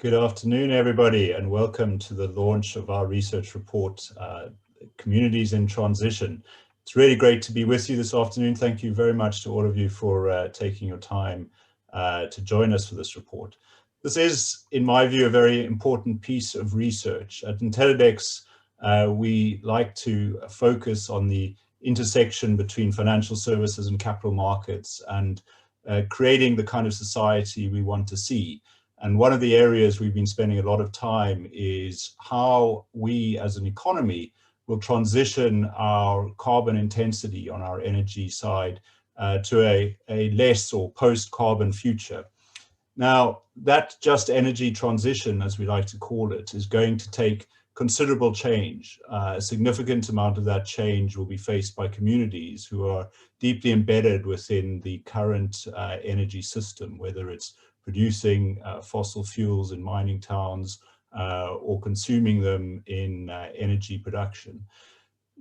Good afternoon, everybody, and welcome to the launch of our research report, Communities in Transition. It's really great to be with you this afternoon. Thank you very much to all of you for taking your time to join us for this report. This is, in my view, a very important piece of research. At Intellidex, we like to focus on the intersection between financial services and capital markets and creating the kind of society we want to see. And one of the areas we've been spending a lot of time is how we as an economy will transition our carbon intensity on our energy side to a less or post-carbon future. Now, that just energy transition, as we like to call it, is going to take considerable change. A significant amount of that change will be faced by communities who are deeply embedded within the current energy system, whether it's producing fossil fuels in mining towns or consuming them in energy production.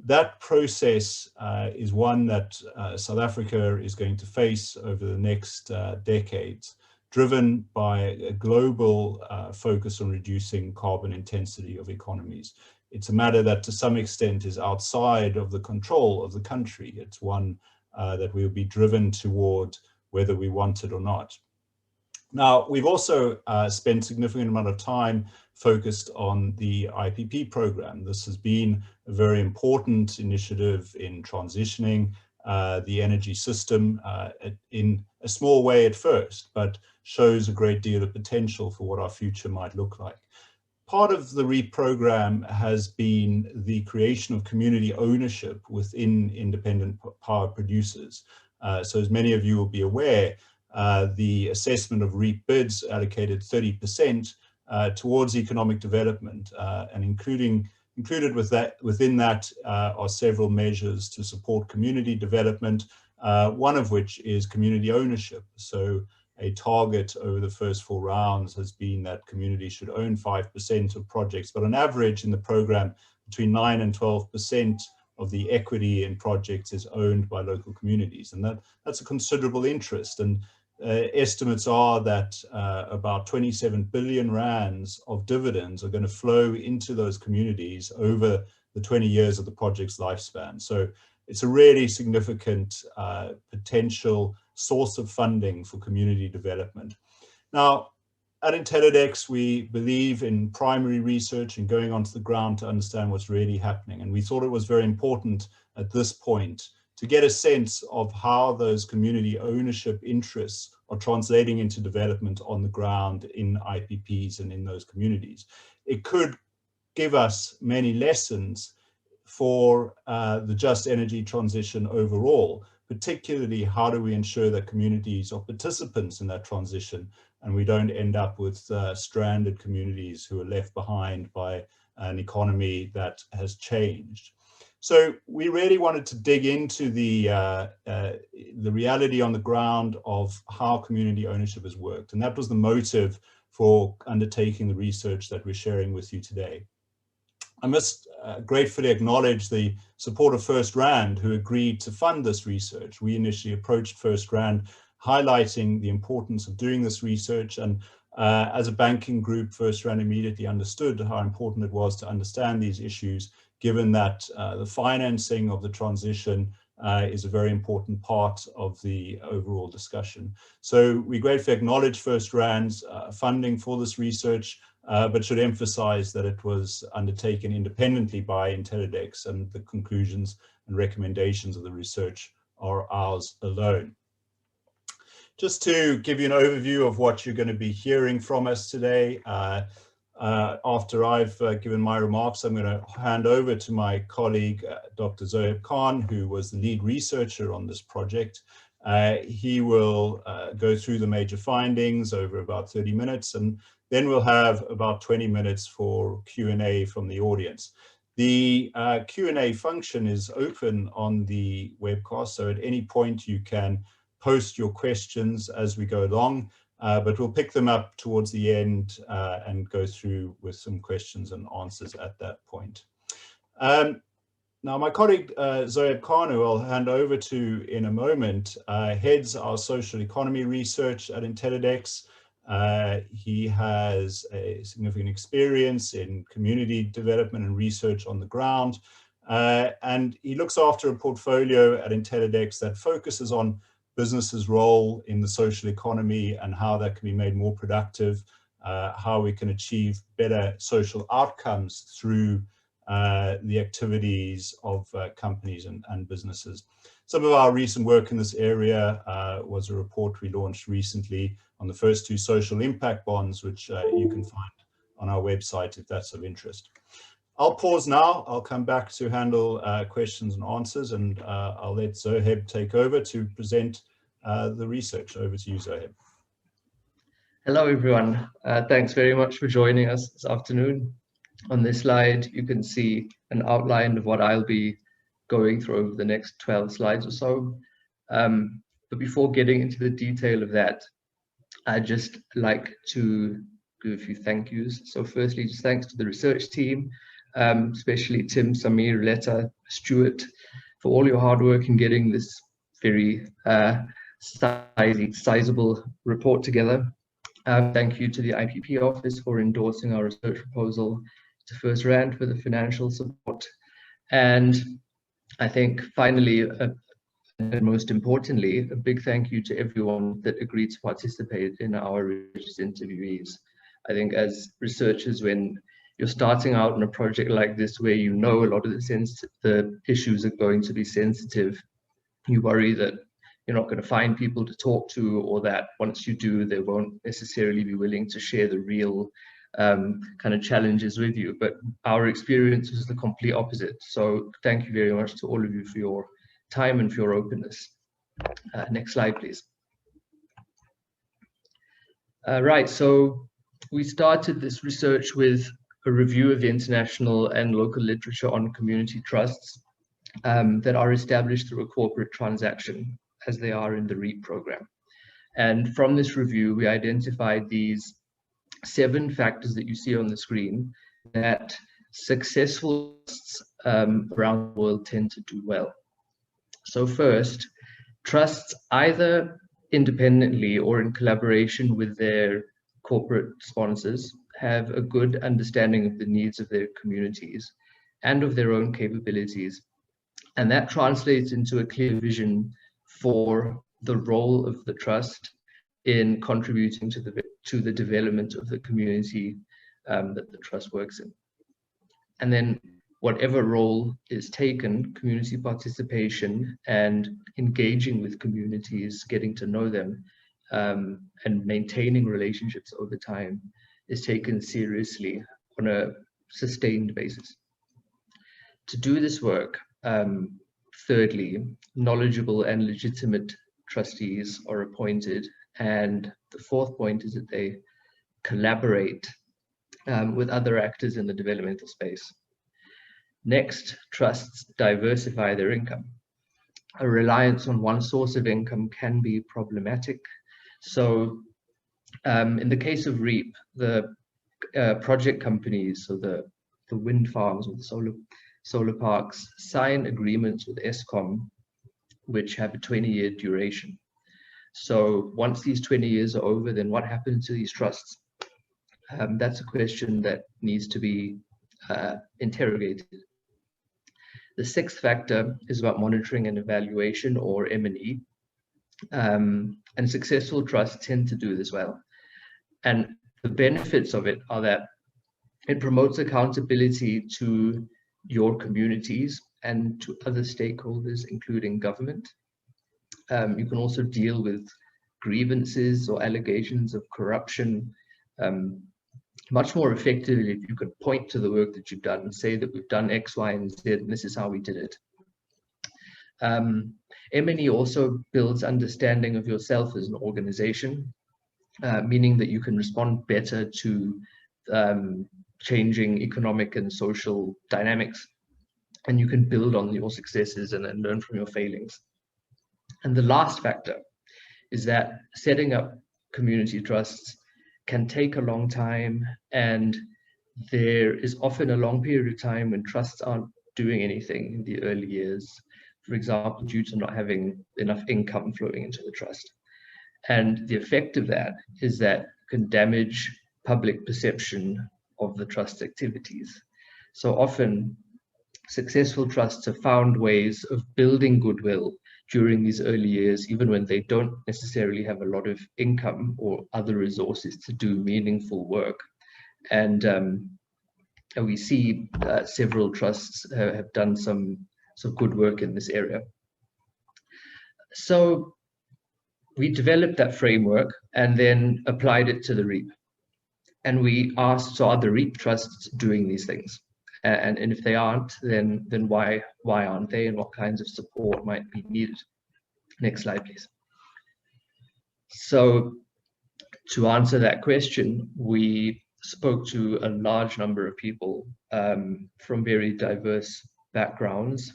That process is one that South Africa is going to face over the next decades, driven by a global focus on reducing carbon intensity of economies. It's a matter that to some extent is outside of the control of the country. It's one that we'll be driven toward whether we want it or not. Now, we've also spent a significant amount of time focused on the IPP program. This has been a very important initiative in transitioning the energy system in a small way at first, but shows a great deal of potential for what our future might look like. Part of the REAP program has been the creation of community ownership within independent power producers. So as many of you will be aware, the assessment of REAP bids allocated 30% towards economic development, and included within that are several measures to support community development, one of which is community ownership. So a target over the first 4 rounds has been that communities should own 5% of projects, but on average in the program, between 9 and 12% of the equity in projects is owned by local communities. And that's a considerable interest. And estimates are that about 27 billion rands of dividends are going to flow into those communities over the 20 years of the project's lifespan. So it's a really significant potential source of funding for community development. Now, at Intellidex, we believe in primary research and going onto the ground to understand what's really happening. And we thought it was very important at this point to get a sense of how those community ownership interests are translating into development on the ground in IPPs and in those communities. It could give us many lessons for the just energy transition overall, particularly how do we ensure that communities are participants in that transition and we don't end up with stranded communities who are left behind by an economy that has changed. So we really wanted to dig into the reality on the ground of how community ownership has worked. And that was the motive for undertaking the research that we're sharing with you today. I must gratefully acknowledge the support of FirstRand, who agreed to fund this research. We initially approached FirstRand, highlighting the importance of doing this research. And as a banking group, FirstRand immediately understood how important it was to understand these issues, given that the financing of the transition is a very important part of the overall discussion. So we gratefully acknowledge FirstRand's funding for this research, but should emphasize that it was undertaken independently by Intellidex, and the conclusions and recommendations of the research are ours alone. Just to give you an overview of what you're going to be hearing from us today, after I've given my remarks, I'm going to hand over to my colleague, Dr. Zohaib Khan, who was the lead researcher on this project. He will go through the major findings over about 30 minutes, and then we'll have about 20 minutes for Q&A from the audience. The Q&A function is open on the webcast, so at any point you can post your questions as we go along. But we'll pick them up towards the end and go through with some questions and answers at that point. Now, my colleague Zohaib Khan, who I'll hand over to in a moment, heads our social economy research at Intellidex. He has a significant experience in community development and research on the ground. And he looks after a portfolio at Intellidex that focuses on businesses' role in the social economy and how that can be made more productive, how we can achieve better social outcomes through the activities of companies and businesses. Some of our recent work in this area was a report we launched recently on the first 2 social impact bonds, which you can find on our website if that's of interest. I'll pause now. I'll come back to handle questions and answers, and I'll let Zohaib take over to present the research. Over to you, Zohaib. Hello, everyone. Thanks very much for joining us this afternoon. On this slide, you can see an outline of what I'll be going through over the next 12 slides or so. But before getting into the detail of that, I'd just like to do a few thank yous. So firstly, just thanks to the research team, especially Tim, Samir, Letta, Stuart, for all your hard work in getting this very sizable report together. Thank you to the IPP office for endorsing our research proposal, to FirstRand for the financial support. And I think finally, and most importantly, a big thank you to everyone that agreed to participate in our research interviewees. I think as researchers, when you're starting out on a project like this, where you know a lot of the issues are going to be sensitive, you worry that you're not going to find people to talk to, or that once you do, they won't necessarily be willing to share the real kind of challenges with you. But our experience was the complete opposite. So thank you very much to all of you for your time and for your openness. Next slide, please. Right, so we started this research with a review of the international and local literature on community trusts that are established through a corporate transaction, as they are in the REAP program. And from this review, we identified these 7 factors that you see on the screen that successful trusts around the world tend to do well. So first, trusts either independently or in collaboration with their corporate sponsors have a good understanding of the needs of their communities and of their own capabilities. And that translates into a clear vision for the role of the trust in contributing to the development of the community that the trust works in. And then whatever role is taken, community participation and engaging with communities, getting to know them, and maintaining relationships over time is taken seriously on a sustained basis. To do this work, thirdly, knowledgeable and legitimate trustees are appointed. And the fourth point is that they collaborate with other actors in the developmental space. Next, trusts diversify their income. A reliance on one source of income can be problematic. So in the case of REAP, the project companies, so the wind farms or the solar parks, sign agreements with Eskom, which have a 20-year duration. So once these 20 years are over, then what happens to these trusts? That's a question that needs to be interrogated. The sixth factor is about monitoring and evaluation, or M&E. And successful trusts tend to do this well. And the benefits of it are that it promotes accountability to your communities and to other stakeholders, including government. You can also deal with grievances or allegations of corruption much more effectively if you can point to the work that you've done and say that we've done X, Y, and Z, and this is how we did it. M&E also builds understanding of yourself as an organization, meaning that you can respond better to changing economic and social dynamics, and you can build on your successes and learn from your failings. And the last factor is that setting up community trusts can take a long time, and there is often a long period of time when trusts aren't doing anything in the early years, for example, due to not having enough income flowing into the trust. And the effect of that is that it can damage public perception of the trust's activities. So often, successful trusts have found ways of building goodwill during these early years, even when they don't necessarily have a lot of income or other resources to do meaningful work. And we see several trusts have done some good work in this area. So we developed that framework and then applied it to the REAP. And we asked, so are the REAP trusts doing these things? And if they aren't, then why aren't they, and what kinds of support might be needed? Next slide, please. So to answer that question, we spoke to a large number of people from very diverse backgrounds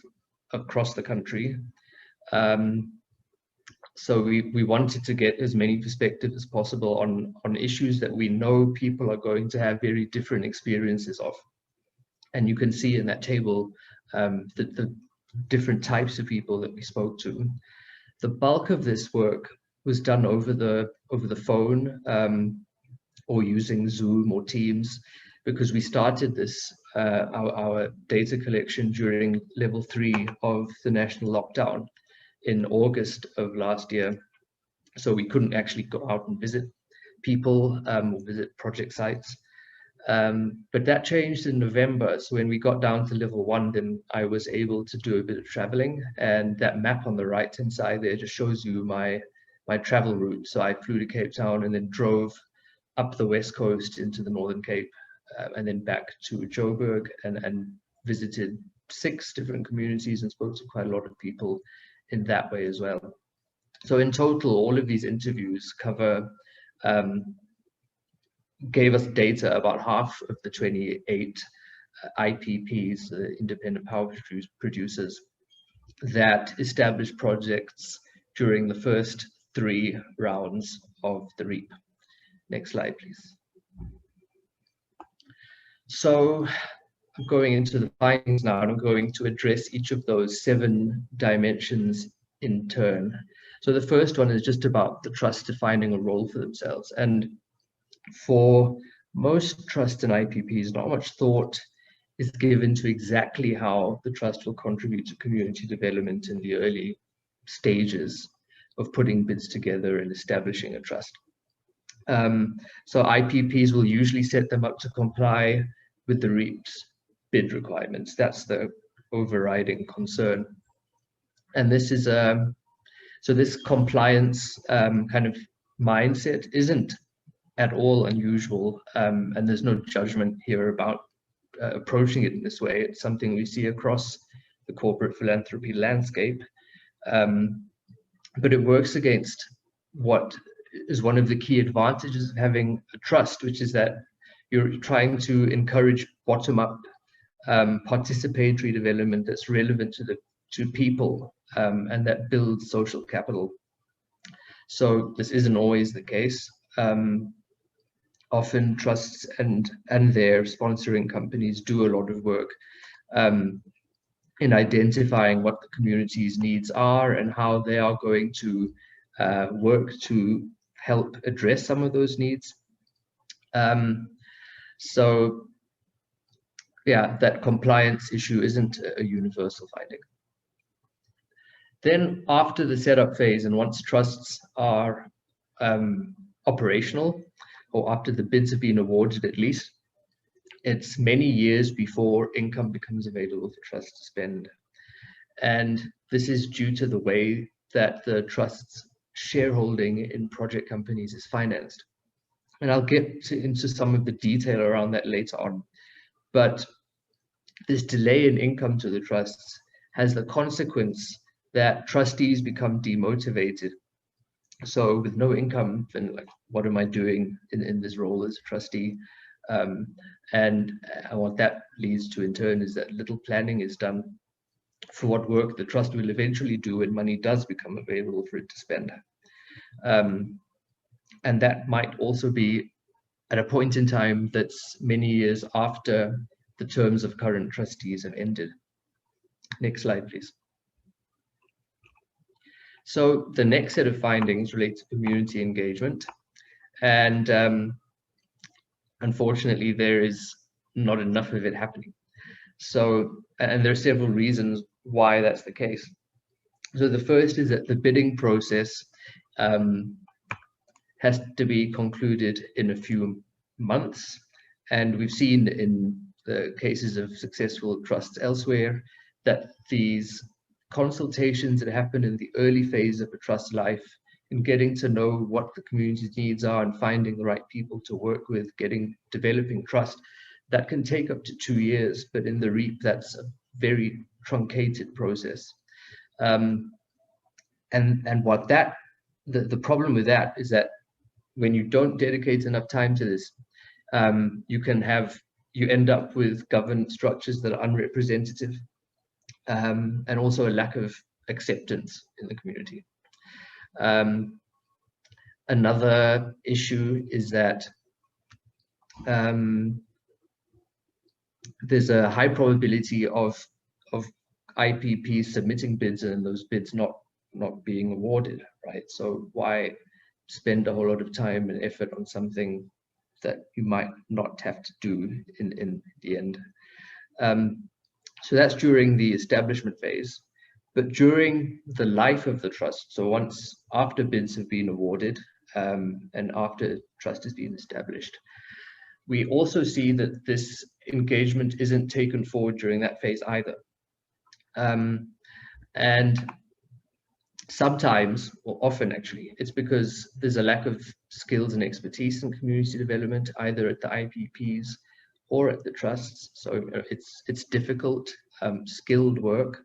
across the country. So we wanted to get as many perspectives as possible on issues that we know people are going to have very different experiences of. And you can see in that table the different types of people that we spoke to. The bulk of this work was done over the phone or using Zoom or Teams, because we started this our data collection during level 3 of the national lockdown in August of last year. So we couldn't actually go out and visit people or visit project sites. But that changed in November. So when we got down to level 1, then I was able to do a bit of traveling. And that map on the right-hand side there just shows you my travel route. So I flew to Cape Town and then drove up the west coast into the Northern Cape, and then back to Joburg, and visited 6 different communities and spoke to quite a lot of people in that way as well. So in total, all of these interviews gave us data about half of the 28 IPPs, independent power producers, that established projects during the first 3 rounds of the REAP. Next slide, please. So I'm going into the findings now, and I'm going to address each of those 7 dimensions in turn. So the first one is just about the trust defining a role for themselves. And for most trusts and IPPs, not much thought is given to exactly how the trust will contribute to community development in the early stages of putting bids together and establishing a trust. So IPPs will usually set them up to comply with the REAP's bid requirements. That's the overriding concern. And this is so this compliance kind of mindset isn't at all unusual, and there's no judgment here about approaching it in this way. It's something we see across the corporate philanthropy landscape, but it works against what is one of the key advantages of having a trust, which is that you're trying to encourage bottom-up participatory development that's relevant to people, and that builds social capital. So this isn't always the case. Often trusts and their sponsoring companies do a lot of work in identifying what the community's needs are and how they are going to work to help address some of those needs. So yeah, that compliance issue isn't a universal finding. Then after the setup phase, and once trusts are operational, or after the bids have been awarded at least, it's many years before income becomes available for trusts to spend. And this is due to the way that the trust's shareholding in project companies is financed. And I'll get into some of the detail around that later on. But this delay in income to the trusts has the consequence that trustees become demotivated. So with no income, then like, what am I doing in this role as a trustee? And what that leads to in turn is that little planning is done for what work the trust will eventually do when money does become available for it to spend. And that might also be at a point in time that's many years after the terms of current trustees have ended. Next slide, please. So the next set of findings relate to community engagement. And unfortunately, there is not enough of it happening. So, and there are several reasons why that's the case. So the first is that the bidding process has to be concluded in a few months. And we've seen in the cases of successful trusts elsewhere that these consultations that happen in the early phase of a trust life, in getting to know what the community's needs are and finding the right people to work with, developing trust, that can take up to 2 years, but in the REAP, that's a very truncated process. And what the problem with that is that when you don't dedicate enough time to this, you end up with governance structures that are unrepresentative, and also a lack of acceptance in the community. Another issue is that there's a high probability of IPPs submitting bids and those bids not being awarded, right? So why spend a whole lot of time and effort on something that you might not have to do in the end? So that's during the establishment phase. But during the life of the trust, so after bids have been awarded and after trust has been established, we also see that this engagement isn't taken forward during that phase either. And sometimes, or often actually, it's because there's a lack of skills and expertise in community development, either at the IPPs or at the trusts. So it's difficult, skilled work,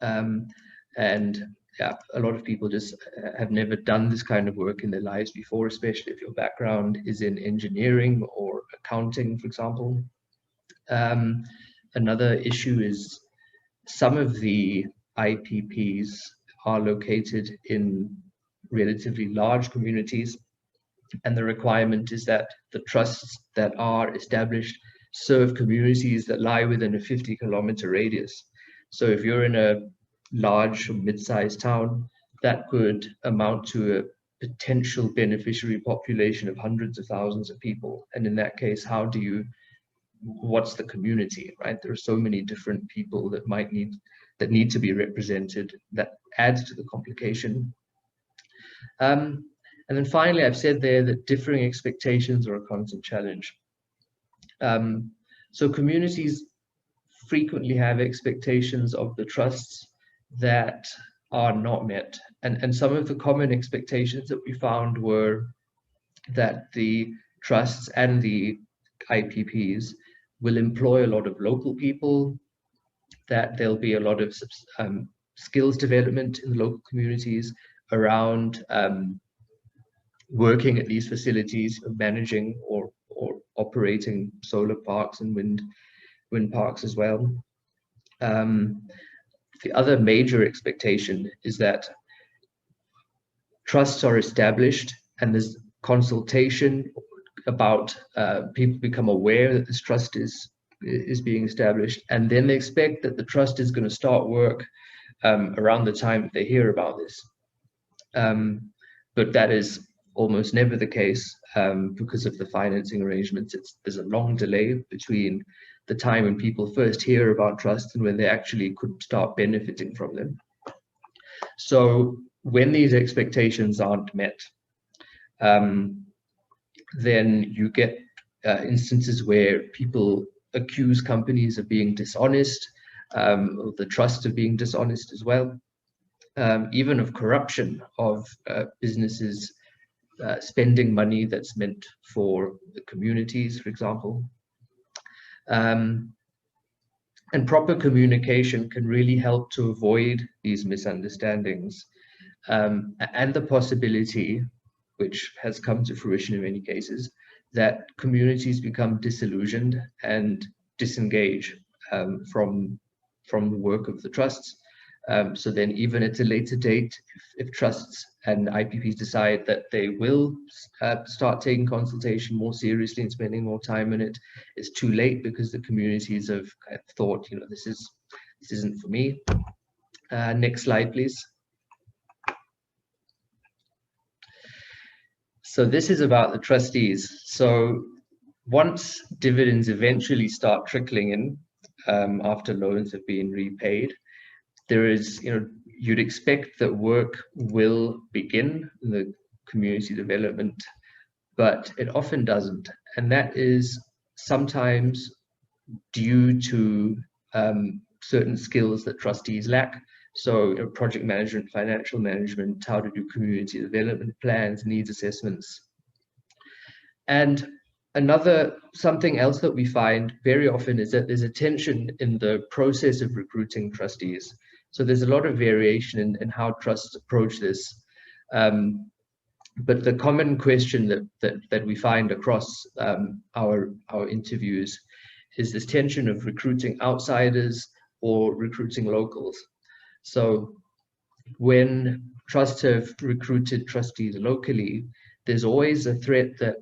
and yeah, a lot of people just have never done this kind of work in their lives before, especially if your background is in engineering or accounting, for example. Another issue is some of the IPPs are located in relatively large communities, and the requirement is that the trusts that are established serve communities that lie within a 50-kilometer radius. So if you're in a large or mid-sized town, that could amount to a potential beneficiary population of hundreds of thousands of people. And in that case, what's the community, right? There are so many different people that need to be represented. That adds to the complication. And then finally, I've said there that differing expectations are a constant challenge. So communities frequently have expectations of the trusts that are not met. And some of the common expectations that we found were that the trusts and the IPPs will employ a lot of local people, that there'll be a lot of skills development in the local communities around working at these facilities, managing or operating solar parks and wind parks as well. The other major expectation is that trusts are established and there's consultation about people become aware that this trust is being established, and then they expect that the trust is going to start work around the time that they hear about this. But that is almost never the case because of the financing arrangements. There's a long delay between the time when people first hear about trusts and when they actually could start benefiting from them. So when these expectations aren't met, then you get instances where people accuse companies of being dishonest, or the trust of being dishonest as well, even of corruption, of businesses spending money that's meant for the communities, for example. And proper communication can really help to avoid these misunderstandings, and the possibility, which has come to fruition in many cases, that communities become disillusioned and disengage from the work of the trusts. So then even at a later date, if trusts and IPPs decide that they will start taking consultation more seriously and spending more time in it, it's too late because the communities have thought, this isn't for me. Next slide, please. So this is about the trustees. So once dividends eventually start trickling in after loans have been repaid, there is, you'd expect that work will begin in the community development, but it often doesn't. And that is sometimes due to certain skills that trustees lack. So project management, financial management, how to do community development plans, needs assessments. And something else that we find very often is that there's a tension in the process of recruiting trustees. So there's a lot of variation in how trusts approach this. But the common question that we find across our interviews is this tension of recruiting outsiders or recruiting locals. So when trusts have recruited trustees locally, there's always a threat that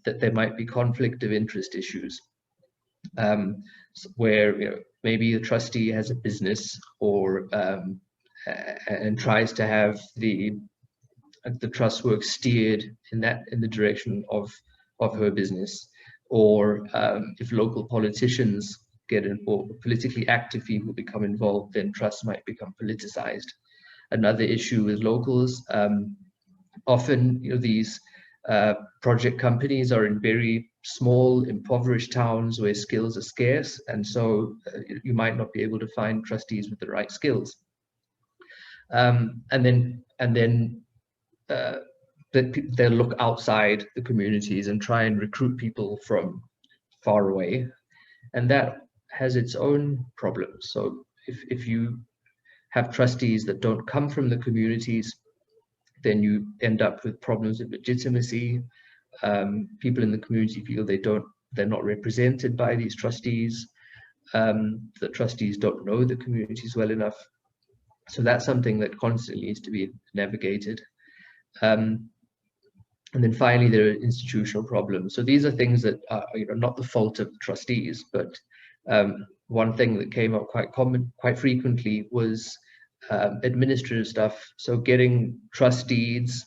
there might be conflict of interest issues, where maybe the trustee has a business or and tries to have the trust work steered in the direction of her business, or if local politicians get involved, politically active people become involved, then trusts might become politicized. Another issue with locals, often these project companies are in very small, impoverished towns where skills are scarce, and so you might not be able to find trustees with the right skills. And then they'll look outside the communities and try and recruit people from far away, and that has its own problems. So if you have trustees that don't come from the communities, then you end up with problems of legitimacy. People in the community feel they're not represented by these trustees. The trustees don't know the communities well enough. So that's something that constantly needs to be navigated. And then finally, there are institutional problems. So these are things that are not the fault of the trustees, but one thing that came up quite frequently was administrative stuff. So getting trustees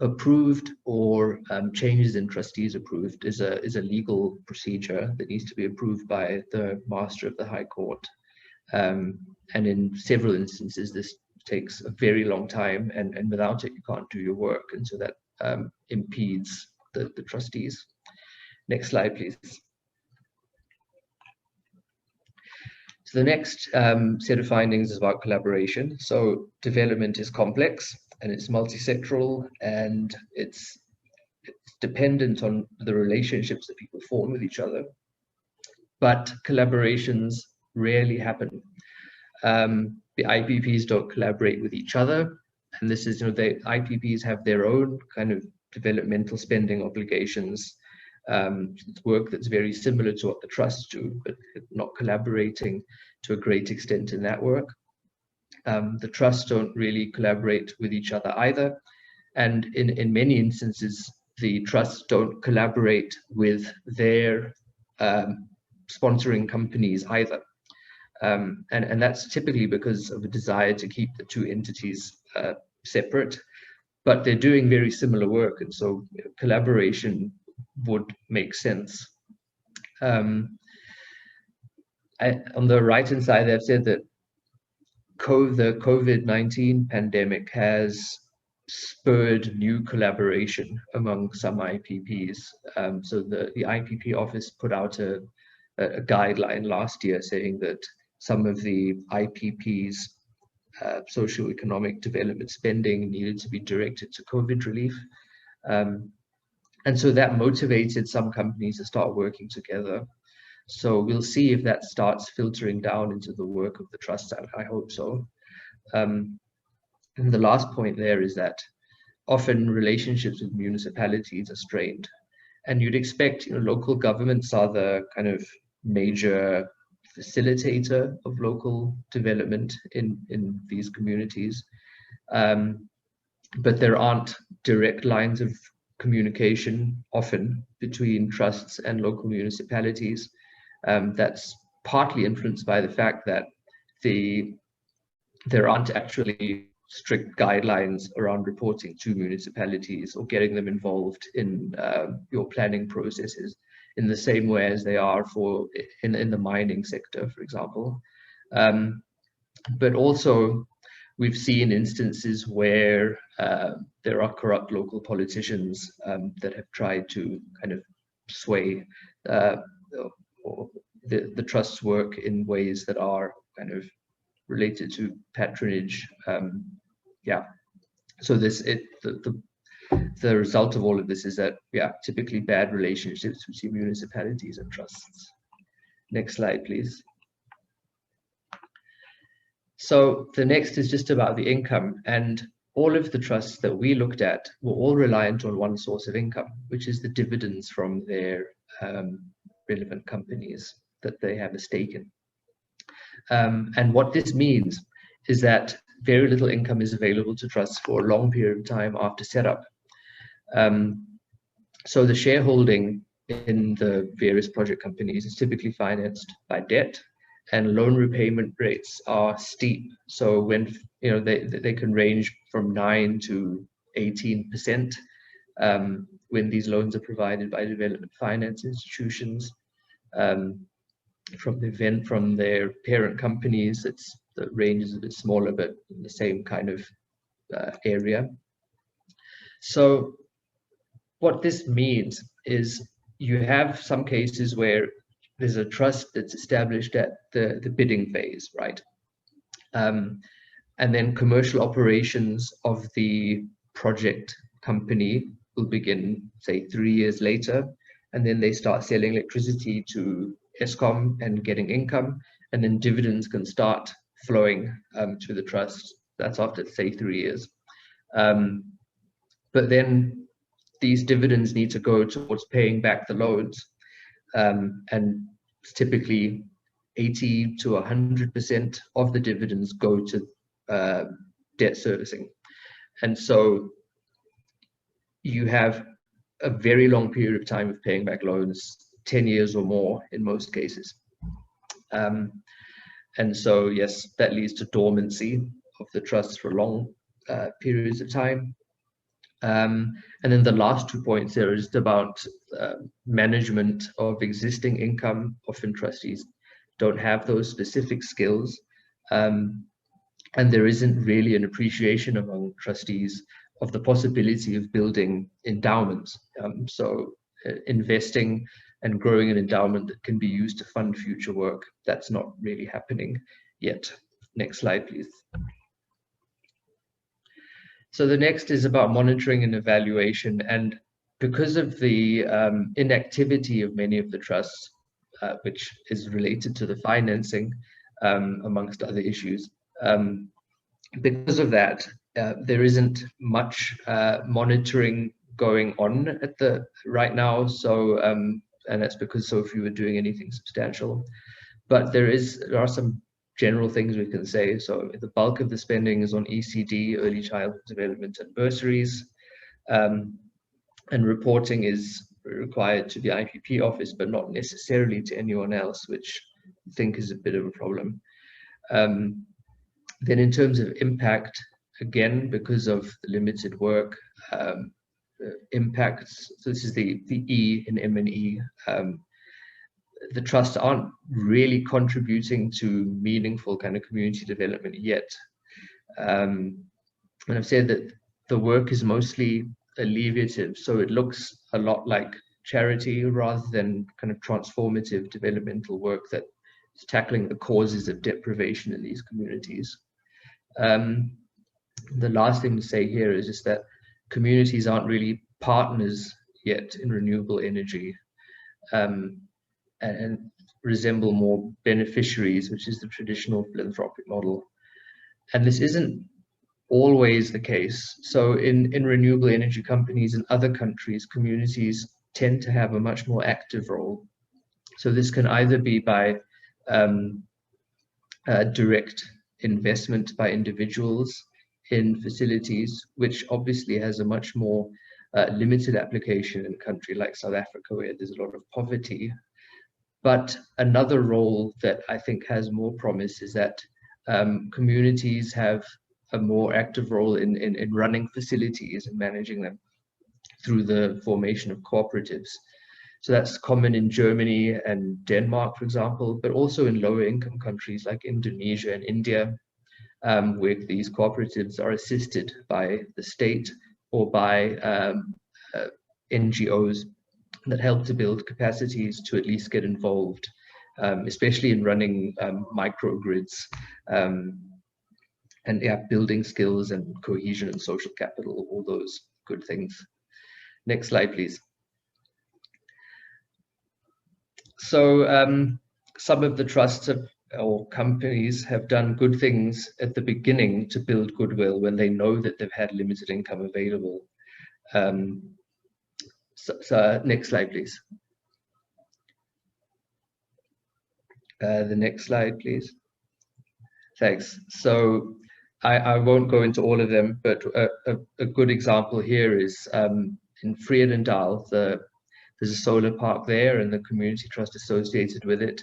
approved or changes in trustees approved is a legal procedure that needs to be approved by the Master of the High Court. And in several instances, this takes a very long time, and without it, you can't do your work. And so that impedes the trustees. Next slide, please. So the next set of findings is about collaboration. So development is complex and it's multi-sectoral, and it's dependent on the relationships that people form with each other. But collaborations rarely happen. The IPPs don't collaborate with each other, and this is, the IPPs have their own kind of developmental spending obligations. It's work that's very similar to what the trusts do, but not collaborating to a great extent in that work. The trusts don't really collaborate with each other either, and in many instances, the trusts don't collaborate with their sponsoring companies either. And that's typically because of a desire to keep the two entities separate, but they're doing very similar work, and so collaboration would make sense. On the right-hand side, I've said that the COVID-19 pandemic has spurred new collaboration among some IPPs. So the IPP office put out a guideline last year saying that some of the IPP's socioeconomic development spending needed to be directed to COVID relief. And so that motivated some companies to start working together. So we'll see if that starts filtering down into the work of the trust. I hope so. And the last point there is that often relationships with municipalities are strained. And you'd expect, local governments are the kind of major facilitator of local development in these communities. But there aren't direct lines of communication often between trusts and local municipalities. That's partly influenced by the fact that there aren't actually strict guidelines around reporting to municipalities or getting them involved in your planning processes in the same way as they are in the mining sector, for example. But also, we've seen instances where there are corrupt local politicians that have tried to kind of sway the trust's work in ways that are kind of related to patronage. So the result of all of this is that, typically bad relationships between municipalities and trusts. Next slide, please. So the next is just about the income, and all of the trusts that we looked at were all reliant on one source of income, which is the dividends from their relevant companies that they have a stake in. And what this means is that very little income is available to trusts for a long period of time after setup. So the shareholding in the various project companies is typically financed by debt, and loan repayment rates are steep. So when they can range from 9 to 18% when these loans are provided by development finance institutions. From their parent companies, the range is a bit smaller, but in the same kind of area. So what this means is you have some cases where there's a trust that's established at the bidding phase, right? And then commercial operations of the project company will begin, say, 3 years later, and then they start selling electricity to ESCOM and getting income, and then dividends can start flowing to the trust. That's after, say, 3 years. But then these dividends need to go towards paying back the loans, and typically 80 to 100% of the dividends go to debt servicing. And so you have a very long period of time of paying back loans, 10 years or more in most cases. And so, yes, that leads to dormancy of the trusts for long periods of time. And then the last 2 points there is about management of existing income. Often trustees don't have those specific skills, and there isn't really an appreciation among trustees of the possibility of building endowments. So investing and growing an endowment that can be used to fund future work, that's not really happening yet. Next slide, please. So the next is about monitoring and evaluation. And because of the inactivity of many of the trusts, which is related to the financing, amongst other issues, because of that, there isn't much monitoring going on at the right now. So, and that's because so few are doing anything substantial. But there are some general things we can say. So the bulk of the spending is on ECD, early childhood development, and bursaries. And reporting is required to the IPP office, but not necessarily to anyone else, which I think is a bit of a problem. Then in terms of impact, again, because of the limited work, impacts, so this is the E in M&E, the trusts aren't really contributing to meaningful kind of community development yet. And I've said that the work is mostly alleviative, so it looks a lot like charity rather than kind of transformative developmental work that is tackling the causes of deprivation in these communities. The last thing to say here is just that communities aren't really partners yet in renewable energy, and resemble more beneficiaries, which is the traditional philanthropic model. And this isn't always the case. So in renewable energy companies in other countries, communities tend to have a much more active role. So this can either be by direct investment by individuals in facilities, which obviously has a much more limited application in a country like South Africa, where there's a lot of poverty. But another role that I think has more promise is that communities have a more active role in running facilities and managing them through the formation of cooperatives. So that's common in Germany and Denmark, for example, but also in lower income countries like Indonesia and India, where these cooperatives are assisted by the state or by NGOs that help to build capacities to at least get involved, especially in running microgrids, and building skills and cohesion and social capital, all those good things. Next slide, please. So some of the trusts or companies have done good things at the beginning to build goodwill when they know that they've had limited income available. So next slide, please. The next slide, please. Thanks. So I won't go into all of them, but a good example here is in Vredendal, there's a solar park there and the community trust associated with it,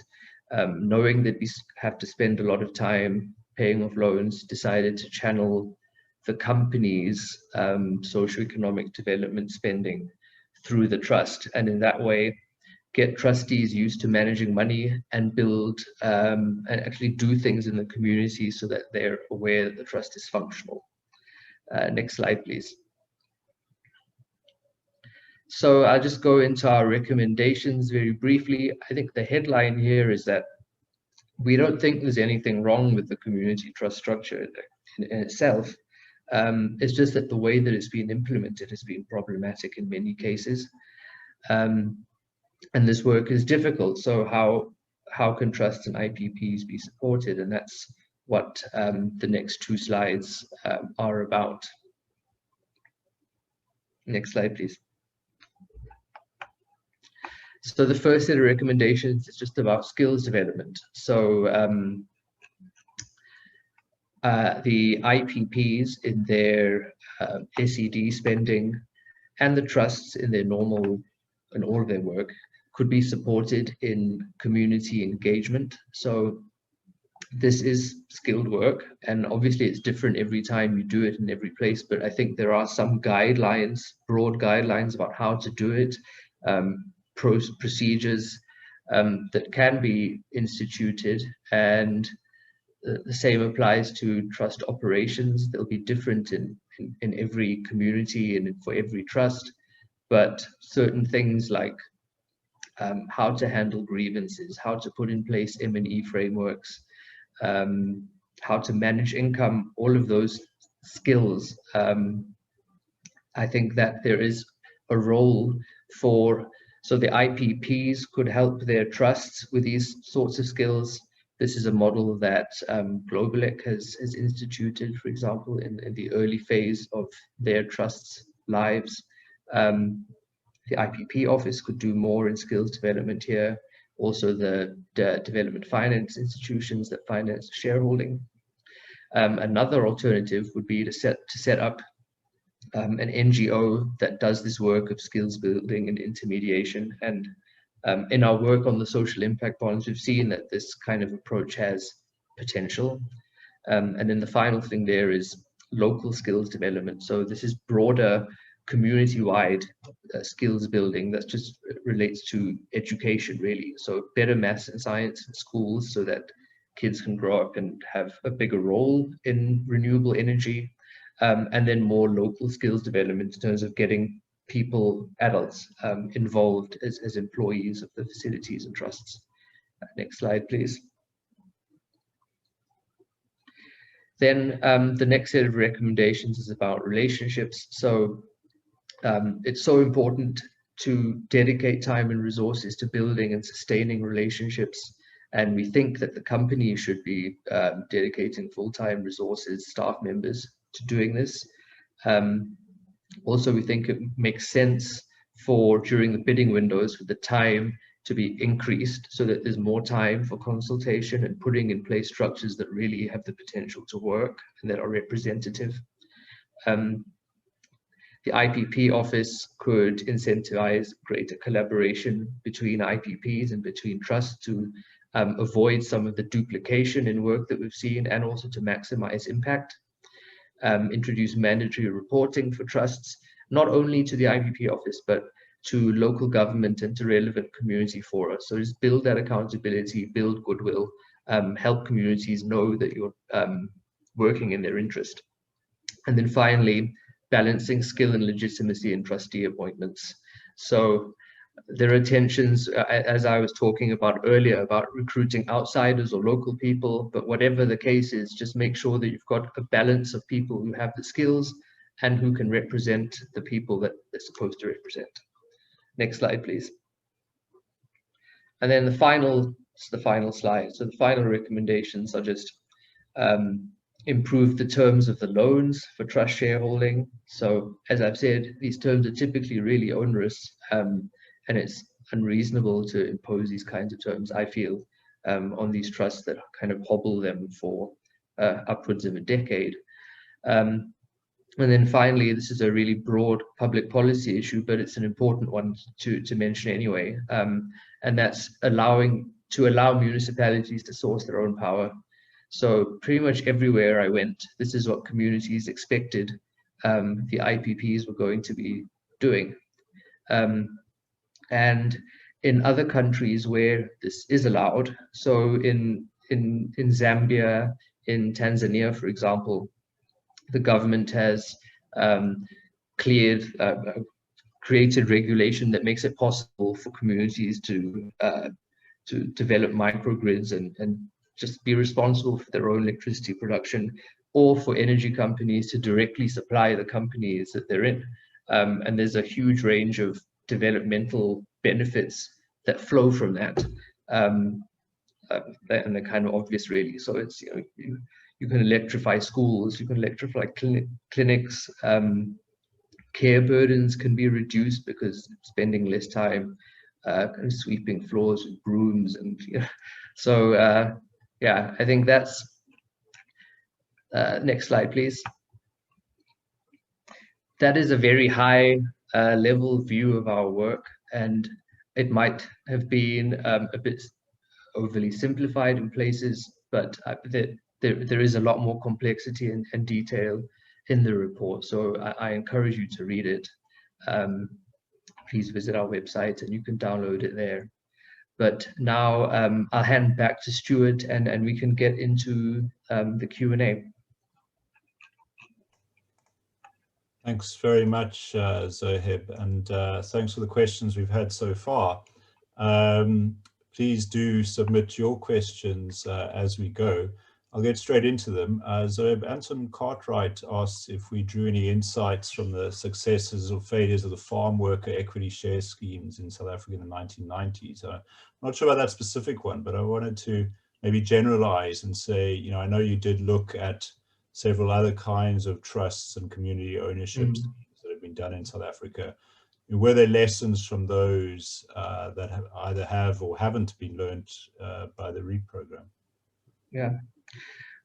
knowing that we have to spend a lot of time paying off loans, decided to channel the company's socioeconomic development spending through the trust, and in that way get trustees used to managing money and build and actually do things in the community so that they're aware that the trust is functional. Next slide, please. So I'll just go into our recommendations very briefly. I think the headline here is that we don't think there's anything wrong with the community trust structure in itself. It's just that the way that it's been implemented has been problematic in many cases. And this work is difficult. So how can trusts and IPPs be supported? And that's what the next two slides are about. Next slide, please. So the first set of recommendations is just about skills development. So the IPPs in their SED spending and the trusts in their normal and all of their work could be supported in community engagement. So this is skilled work, and obviously it's different every time you do it in every place, but I think there are some guidelines, broad guidelines about how to do it, procedures that can be instituted, and the same applies to trust operations. They'll be different in every community and for every trust, but certain things like how to handle grievances, how to put in place M&E frameworks, how to manage income, all of those skills. I think that there is a role for, so the IPPs could help their trusts with these sorts of skills. This is a model that Globalec has instituted, for example, in the early phase of their trusts' lives. The IPP office could do more in skills development here. Also the development finance institutions that finance shareholding. Another alternative would be to set up an NGO that does this work of skills building and intermediation. And in our work on the social impact bonds, we've seen that this kind of approach has potential. And then the final thing there is local skills development. So this is broader community-wide skills building that just relates to education, really. So better maths and science in schools so that kids can grow up and have a bigger role in renewable energy, and then more local skills development in terms of getting people, adults, involved as employees of the facilities and trusts. Next slide, please. Then the next set of recommendations is about relationships. So it's so important to dedicate time and resources to building and sustaining relationships. And we think that the company should be dedicating full-time resources, staff members to doing this. Also, we think it makes sense for during the bidding windows for the time to be increased so that there's more time for consultation and putting in place structures that really have the potential to work and that are representative. The IPP office could incentivize greater collaboration between IPPs and between trusts to avoid some of the duplication in work that we've seen, and also to maximize impact. Introduce mandatory reporting for trusts, not only to the IPP office, but to local government and to relevant community fora. So just build that accountability, build goodwill, help communities know that you're working in their interest. And then finally, balancing skill and legitimacy in trustee appointments. So there are tensions, as I was talking about earlier, about recruiting outsiders or local people, but whatever the case is, just make sure that you've got a balance of people who have the skills and who can represent the people that they're supposed to represent. Next slide, please. And then the final slide. So the final recommendations are just improve the terms of the loans for trust shareholding. So as I've said, these terms are typically really onerous, and it's unreasonable to impose these kinds of terms, I feel, on these trusts that kind of hobble them for upwards of a decade. And then finally, this is a really broad public policy issue, but it's an important one to mention anyway. And that's allow municipalities to source their own power. So pretty much everywhere I went, this is what communities expected the IPPs were going to be doing. And in other countries where this is allowed, so in Zambia, in Tanzania, for example, the government has created regulation that makes it possible for communities to develop microgrids and just be responsible for their own electricity production, or for energy companies to directly supply the companies that they're in. And there's a huge range of developmental benefits that flow from that. and they're kind of obvious, really. So it's, you can electrify schools, you can electrify clinics, care burdens can be reduced because spending less time kind of sweeping floors with brooms, and so yeah, I think that's next slide, please. That is a very high level view of our work, and it might have been a bit overly simplified in places, but there is a lot more complexity and detail in the report. So I encourage you to read it. Please visit our website and you can download it there. But now I'll hand back to Stuart, and we can get into the Q&A. Thanks very much, Zoheb, and thanks for the questions we've had so far. Please do submit your questions as we go. I'll get straight into them. Zoheb, Anton Cartwright asks if we drew any insights from the successes or failures of the farm worker equity share schemes in South Africa in the 1990s. I'm not sure about that specific one, but I wanted to maybe generalize and say, I know you did look at several other kinds of trusts and community ownerships that have been done in South Africa. Were there lessons from those that either have or haven't been learned by the REAP program? Yeah,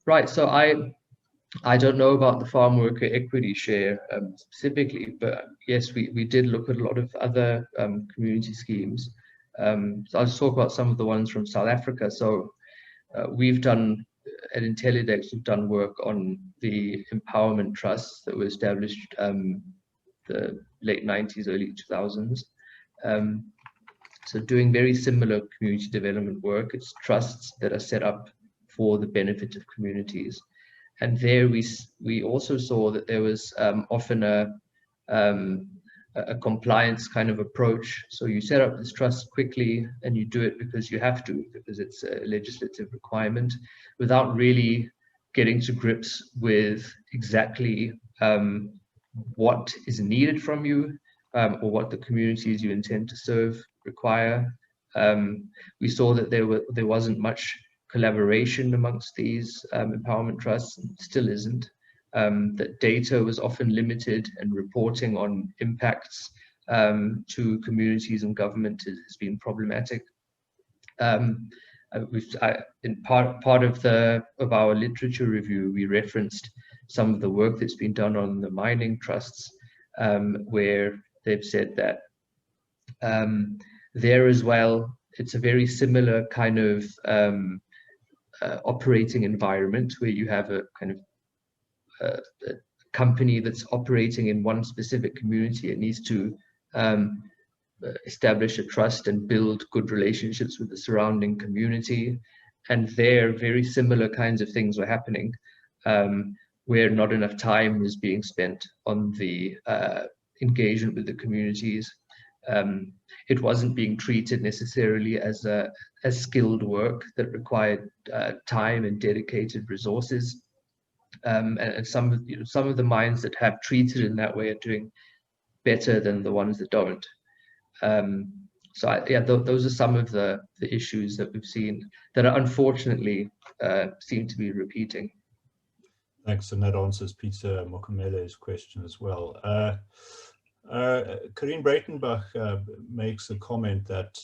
right. So I don't know about the farm worker equity share specifically, but yes, we did look at a lot of other community schemes. So I'll just talk about some of the ones from South Africa. So we've done, at Intellidex, we've done work on the empowerment trusts that were established the late 90s, early 2000s. So doing very similar community development work. It's trusts that are set up for the benefit of communities. And there we also saw that there was often a compliance kind of approach. So you set up this trust quickly and you do it because you have to, because it's a legislative requirement, without really getting to grips with exactly what is needed from you or what the communities you intend to serve require. We saw that there wasn't much collaboration amongst these empowerment trusts, and still isn't. That data was often limited, and reporting on impacts to communities and government has been problematic. In part of our literature review, we referenced some of the work that's been done on the mining trusts, where they've said that there as well, it's a very similar kind of operating environment where you have a kind of a company that's operating in one specific community. It needs to establish a trust and build good relationships with the surrounding community. And there, very similar kinds of things were happening, where not enough time was being spent on the engagement with the communities. It wasn't being treated necessarily as skilled work that required time and dedicated resources. And some of the mines that have treated in that way are doing better than the ones that don't. So yeah, those are some of the issues that we've seen that are unfortunately seem to be repeating. Thanks, and that answers Peter Mokomele's question as well. Corinne Breitenbach makes a comment that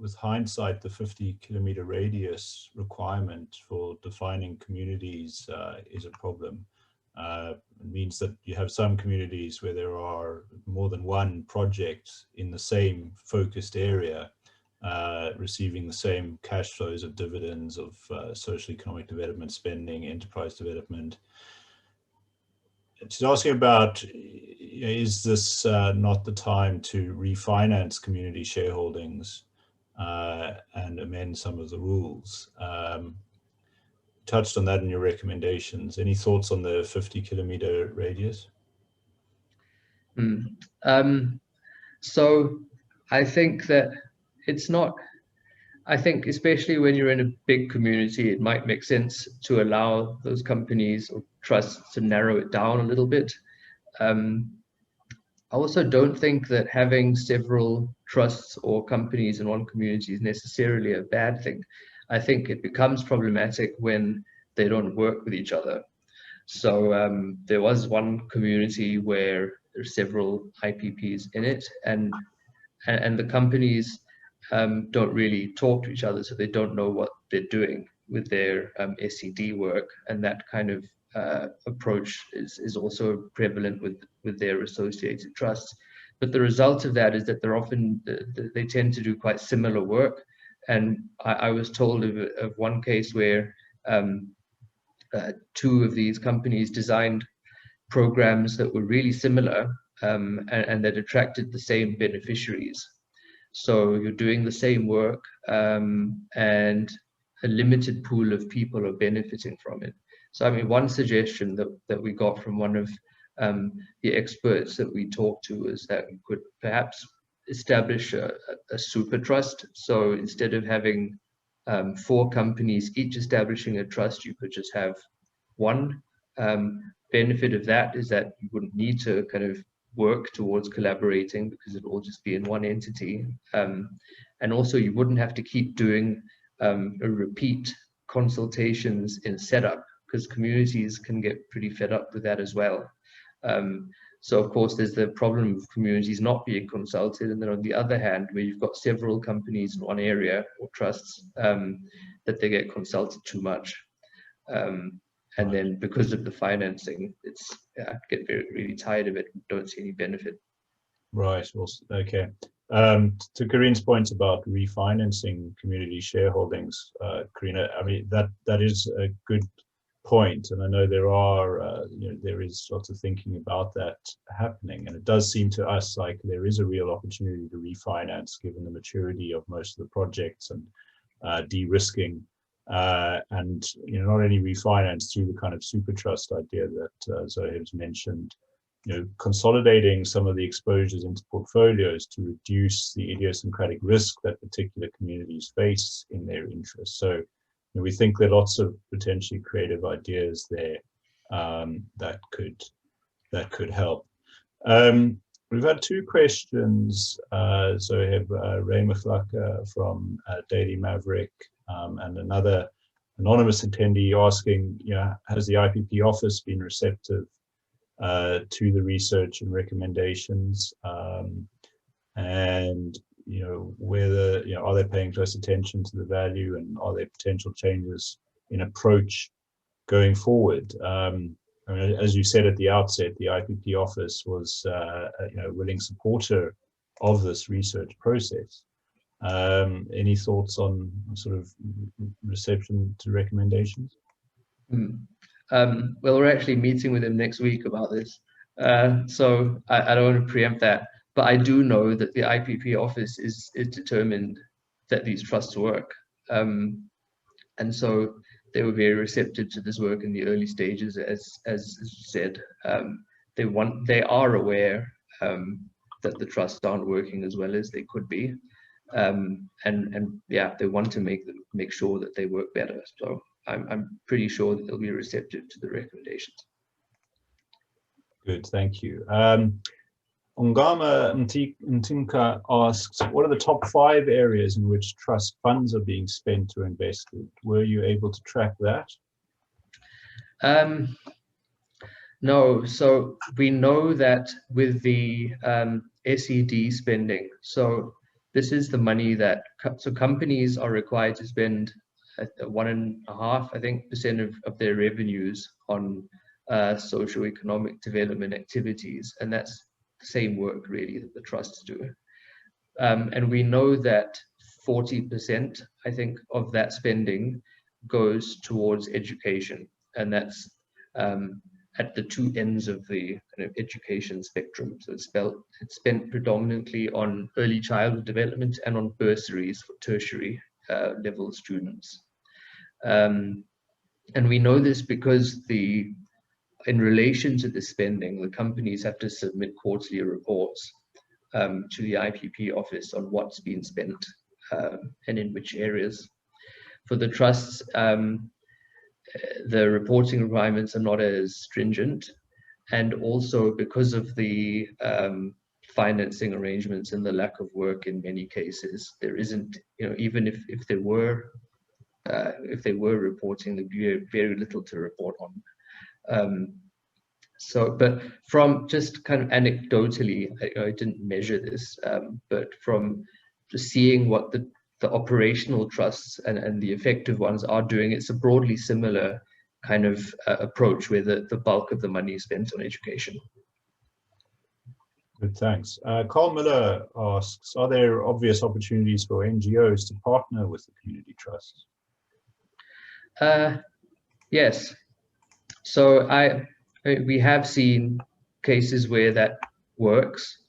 with hindsight, the 50-kilometer radius requirement for defining communities is a problem. It means that you have some communities where there are more than one project in the same focused area receiving the same cash flows of dividends of social economic development spending, enterprise development. She's asking about, is this not the time to refinance community shareholdings and amend some of the rules? Touched on that in your recommendations. Any thoughts on the 50-kilometer radius? So I think that it's not, I think especially when you're in a big community, it might make sense to allow those companies or trusts to narrow it down a little bit. I also don't think that having several trusts or companies in one community is necessarily a bad thing. I think it becomes problematic when they don't work with each other. So there was one community where there's several IPPs in it, and the companies don't really talk to each other, so they don't know what they're doing with their SED work, and that kind of approach is also prevalent with their associated trusts. But the result of that is that they're often they tend to do quite similar work, and I was told of one case where two of these companies designed programs that were really similar, and that attracted the same beneficiaries. So you're doing the same work, and a limited pool of people are benefiting from it. So I mean, one suggestion that we got from one of the experts that we talked to is that we could perhaps establish a super trust. So instead of having 4 companies each establishing a trust, you could just have one. Benefit of that is that you wouldn't need to kind of work towards collaborating because it'll all just be in one entity. And also you wouldn't have to keep doing a repeat consultations in setup, because communities can get pretty fed up with that as well. So of course there's the problem of communities not being consulted, and then on the other hand, where you've got several companies in one area or trusts, that they get consulted too much. And then because of the financing, it's I get really tired of it and don't see any benefit. Right. Well, okay. To Corinne's point about refinancing community shareholdings, Karina, I mean that is a good point, and I know there are there is lots of thinking about that happening, and it does seem to us like there is a real opportunity to refinance given the maturity of most of the projects and de-risking. And not only refinance through the kind of super trust idea that Zohaib's mentioned, consolidating some of the exposures into portfolios to reduce the idiosyncratic risk that particular communities face in their interests. So we think there are lots of potentially creative ideas there that could help. We've had 2 questions. Zohaib, Ray Mchlaka from Daily Maverick, and another anonymous attendee asking, has the IPP office been receptive to the research and recommendations, and whether are they paying close attention to the value, and are there potential changes in approach going forward? I mean, as you said at the outset, the IPP office was a willing supporter of this research process. Any thoughts on sort of reception to recommendations? Well, we're actually meeting with him next week about this, so I don't want to preempt that, but I do know that the IPP office is determined that these trusts work, and so they were very receptive to this work in the early stages, as you said. They are aware that the trusts aren't working as well as they could be. And yeah, they want to make sure that they work better. So I'm pretty sure that they'll be receptive to the recommendations. Good, thank you. Ongama Ntinka asks, what are the top 5 areas in which trust funds are being spent or invested? Were you able to track that? No, so we know that with the SED spending, so this is the money that companies are required to spend 1.5%, I think, of their revenues on socioeconomic development activities, and that's the same work really that the trusts do. And we know that 40%, I think, of that spending goes towards education, and that's at the 2 ends of the kind of education spectrum. So it's spent predominantly on early childhood development and on bursaries for tertiary level students. And we know this because in relation to the spending, the companies have to submit quarterly reports to the IPP office on what's been spent and in which areas. For the trusts, the reporting requirements are not as stringent, and also because of the financing arrangements and the lack of work in many cases, there isn't, even if there were if they were reporting, there'd be very little to report on. But from just kind of anecdotally, I didn't measure this, but from just seeing what the operational trusts and the effective ones are doing, it's a broadly similar kind of approach where the bulk of the money is spent on education. Good, thanks. Carl Miller asks, are there obvious opportunities for NGOs to partner with the community trusts? Yes. So we have seen cases where that works.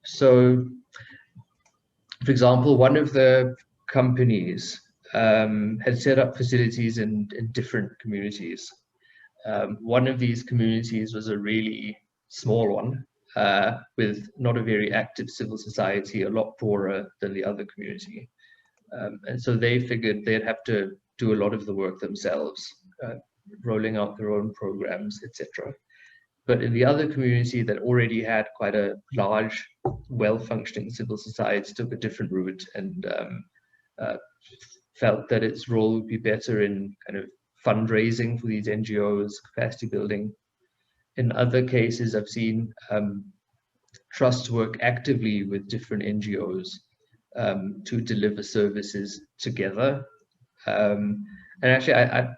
So, for example, one of the companies had set up facilities in different communities. One of these communities was a really small one, with not a very active civil society, a lot poorer than the other community. And so they figured they'd have to do a lot of the work themselves, rolling out their own programs, etc. But in the other community that already had quite a large, well-functioning civil society, took a different route and felt that its role would be better in kind of fundraising for these NGOs, capacity building. In other cases, I've seen trusts work actively with different NGOs to deliver services together. And actually, I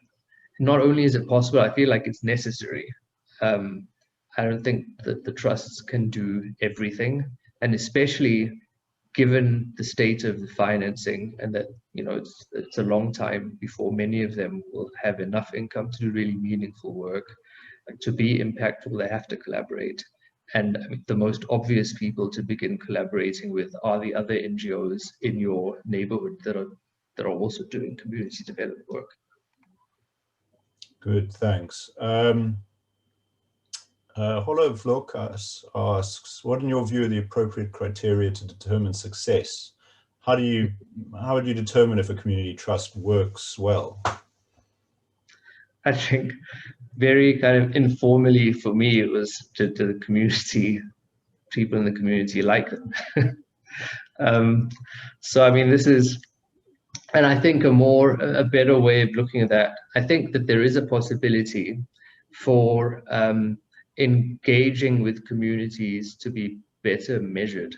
not only is it possible, I feel like it's necessary. I don't think that the trusts can do everything, and especially given the state of the financing, and that it's a long time before many of them will have enough income to do really meaningful work. Like, to be impactful, they have to collaborate. And I mean, the most obvious people to begin collaborating with are the other NGOs in your neighborhood that are also doing community development work. Good, thanks. Hollow Vlokas asks, what in your view are the appropriate criteria to determine success? How would you determine if a community trust works well? I think very kind of informally for me, it was to the community, people in the community like them. So I mean, this is, and I think a better way of looking at that, I think that there is a possibility for engaging with communities to be better measured.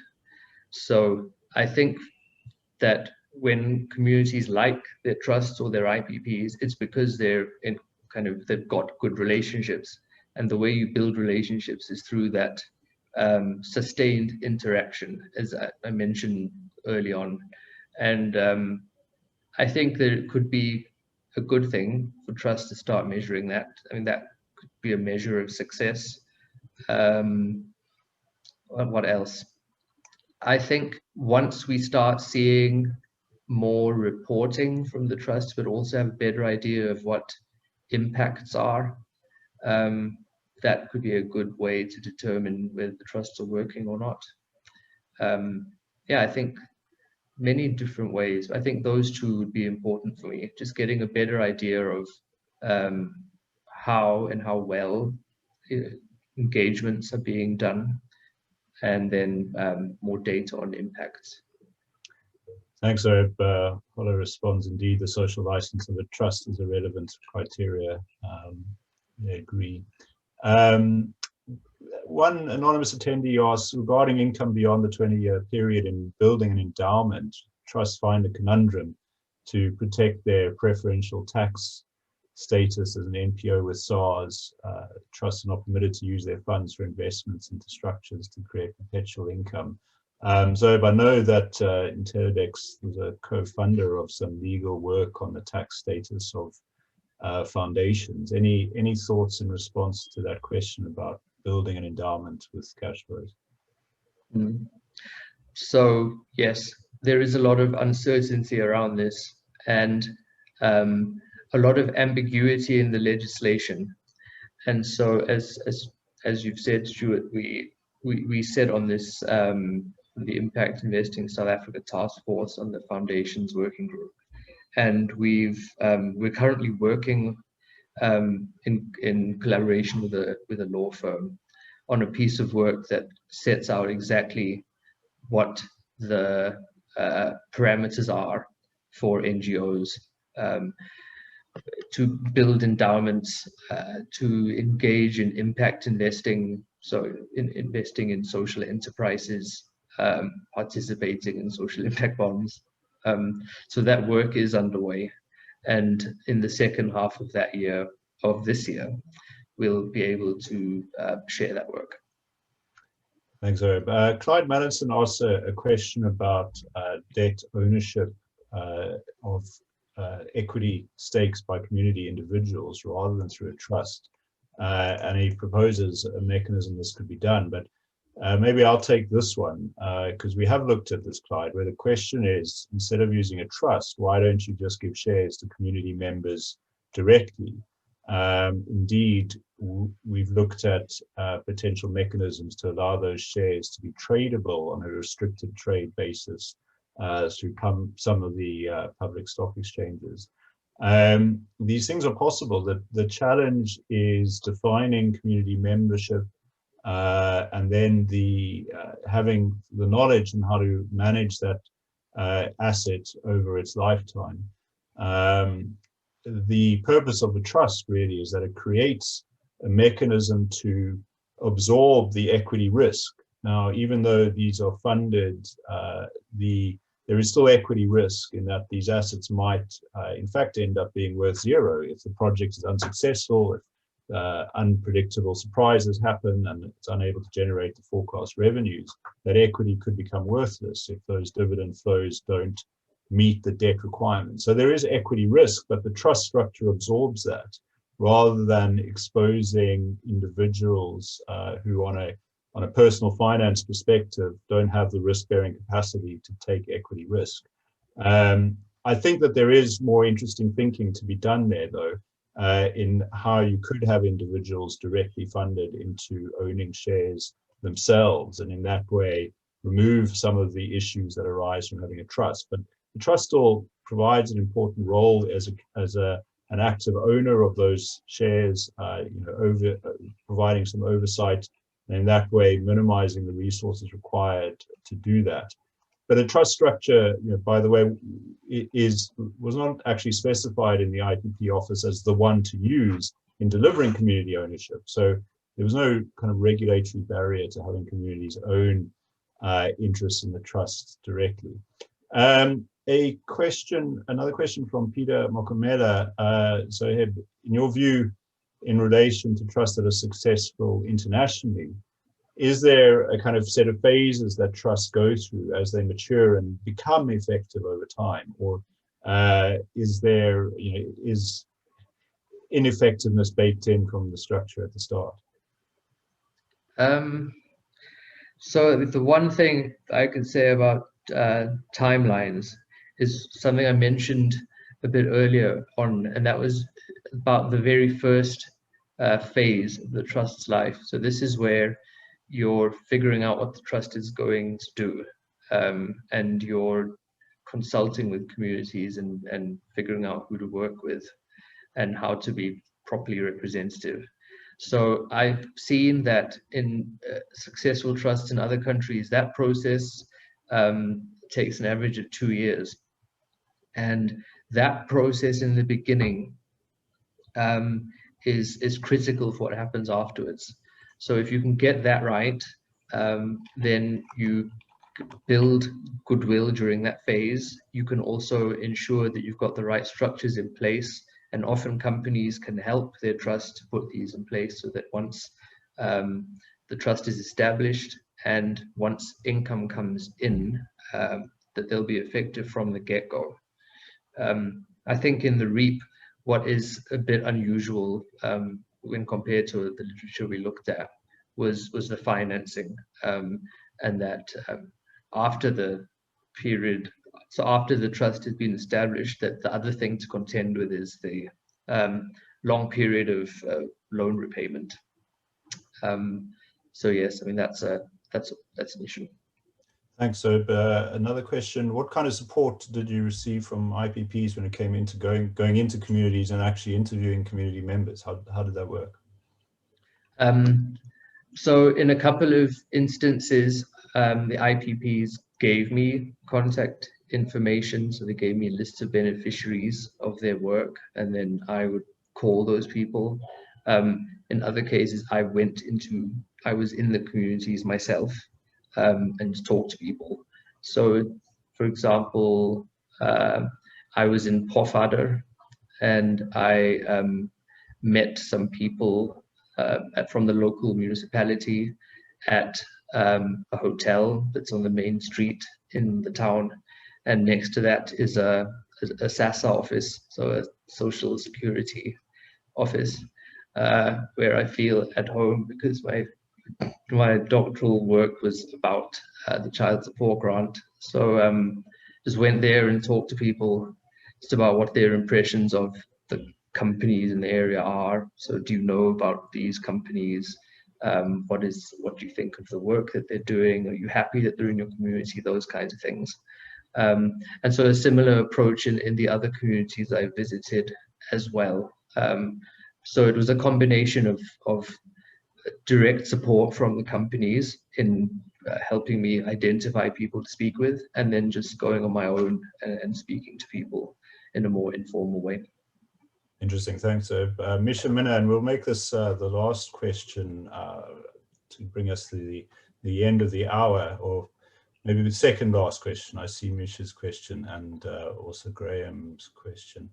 So I think that when communities like their trusts or their IPPs, it's because they've got good relationships, and the way you build relationships is through that sustained interaction, as I mentioned early on. And I think that it could be a good thing for trusts to start measuring that. I mean, that could be a measure of success. What else? I think once we start seeing more reporting from the trust, but also have a better idea of what impacts are, that could be a good way to determine whether the trusts are working or not. Yeah, I think many different ways. I think those two would be important for me, just getting a better idea of how well engagements are being done, and then more data on impacts. Thanks, Arab. Hollow responds, indeed, the social license of a trust is a relevant criteria. I agree. One anonymous attendee asks, regarding income beyond the 20-year period in building an endowment, trusts find a conundrum to protect their preferential tax status as an NPO with SARS. Trusts are not permitted to use their funds for investments into structures to create perpetual income. So I know that Intellidex was a co-funder of some legal work on the tax status of foundations. Any thoughts in response to that question about building an endowment with cash flows? So yes, there is a lot of uncertainty around this, and a lot of ambiguity in the legislation. And so, as you've said, Stuart, we set on this the Impact Investing South Africa Task Force on the Foundations Working Group, and we're currently working in collaboration with a law firm on a piece of work that sets out exactly what the parameters are for NGOs, to build endowments, to engage in impact investing, so investing in social enterprises, participating in social impact bonds. So that work is underway, and in the second half of this year, we'll be able to share that work. Thanks, Herb. Clyde Mallinson asked a question about debt ownership of equity stakes by community individuals rather than through a trust. And he proposes a mechanism this could be done. But maybe I'll take this one because we have looked at this, Clyde, where the question is, instead of using a trust, why don't you just give shares to community members directly? Indeed, we've looked at potential mechanisms to allow those shares to be tradable on a restricted trade basis through some of the public stock exchanges. These things are possible. The challenge is defining community membership and then having the knowledge on how to manage that asset over its lifetime. The purpose of the trust really is that it creates a mechanism to absorb the equity risk. Now, even though these are funded, there is still equity risk in that these assets might, in fact, end up being worth zero if the project is unsuccessful, if unpredictable surprises happen and it's unable to generate the forecast revenues. That equity could become worthless if those dividend flows don't meet the debt requirements. So there is equity risk, but the trust structure absorbs that rather than exposing individuals who on a personal finance perspective don't have the risk-bearing capacity to take equity risk. I think that there is more interesting thinking to be done there, though, in how you could have individuals directly funded into owning shares themselves, and in that way remove some of the issues that arise from having a trust. But the trust still provides an important role as an active owner of those shares, providing some oversight, and in that way minimizing the resources required to do that. But a trust structure, by the way, was not actually specified in the IPP office as the one to use in delivering community ownership. So there was no kind of regulatory barrier to having communities own interests in the trust directly. Another question from Peter Mokomela. So in your view, in relation to trusts that are successful internationally, is there a kind of set of phases that trusts go through as they mature and become effective over time? Or is ineffectiveness baked in from the structure at the start? So the one thing I could say about timelines is something I mentioned a bit earlier on, and that was about the very first phase of the trust's life. So this is where you're figuring out what the trust is going to do, and you're consulting with communities and figuring out who to work with and how to be properly representative. So I've seen that in successful trusts in other countries, that process takes an average of 2 years. And that process in the beginning is critical for what happens afterwards. So if you can get that right, then you build goodwill during that phase. You can also ensure that you've got the right structures in place, and often companies can help their trust to put these in place so that once the trust is established and once income comes in, that they'll be effective from the get-go. I think in the REAP, what is a bit unusual when compared to the literature we looked at was the financing, and that after the period, so after the trust has been established, that the other thing to contend with is the long period of loan repayment. So yes, I mean that's an issue. Thanks. So another question: what kind of support did you receive from IPPs when it came into going into communities and actually interviewing community members? How did that work? So in a couple of instances, the IPPs gave me contact information. So they gave me a list of beneficiaries of their work, and then I would call those people. In other cases, I was in the communities myself, and talked to people. So, for example, I was in Pofadder, and I met some people from the local municipality at a hotel that's on the main street in the town, and next to that is a SASSA office, so a social security office, where I feel at home because my doctoral work was about the child support grant. So just went there and talked to people just about what their impressions of the companies in the area are. So do you know about these companies? What do you think of the work that they're doing? Are you happy that they're in your community? Those kinds of things. And so a similar approach in the other communities I visited as well. So it was a combination of direct support from the companies in helping me identify people to speak with, and then just going on my own and speaking to people in a more informal way. Interesting, thanks. Misha Minna, and we'll make this the last question to bring us to the end of the hour, or maybe the second last question. I see Misha's question and also Graham's question.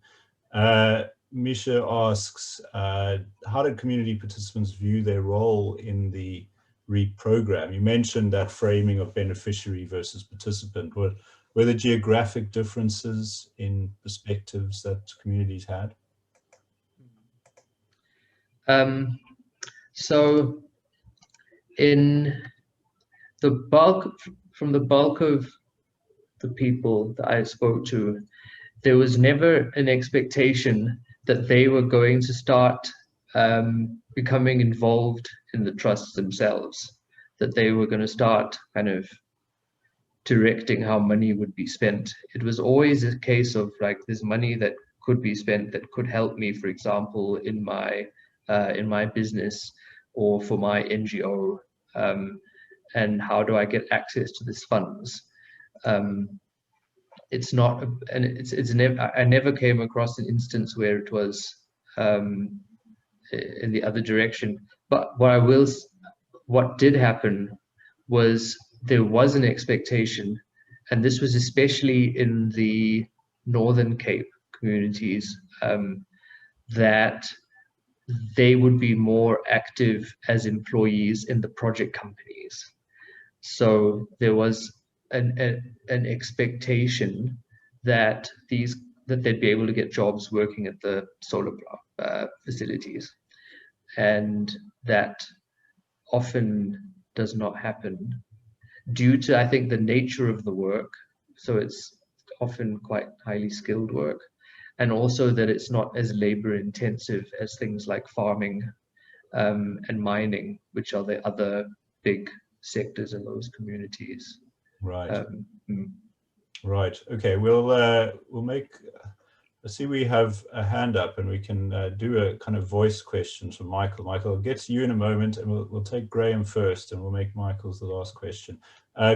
Misha asks, how did community participants view their role in the REAP program? You mentioned that framing of beneficiary versus participant. Were there geographic differences in perspectives that communities had? So in the bulk of the people that I spoke to, there was never an expectation that they were going to start becoming involved in the trusts themselves, that they were going to start kind of directing how money would be spent. It was always a case of like, there's money that could be spent that could help me, for example, in my business or for my NGO, and how do I get access to these funds? It's not, and it's never. I never came across an instance where it was in the other direction. But what did happen was there was an expectation, and this was especially in the Northern Cape communities, that they would be more active as employees in the project companies. So there was an expectation that they'd be able to get jobs working at the solar facilities, and that often does not happen due to, I think, the nature of the work. So it's often quite highly skilled work, and also that it's not as labor intensive as things like farming and mining, which are the other big sectors in those communities. Right. Right. Okay. We'll make. I see we have a hand up, and we can do a kind of voice question from Michael. Michael, I'll get to you in a moment, and we'll take Graham first, and we'll make Michael's the last question.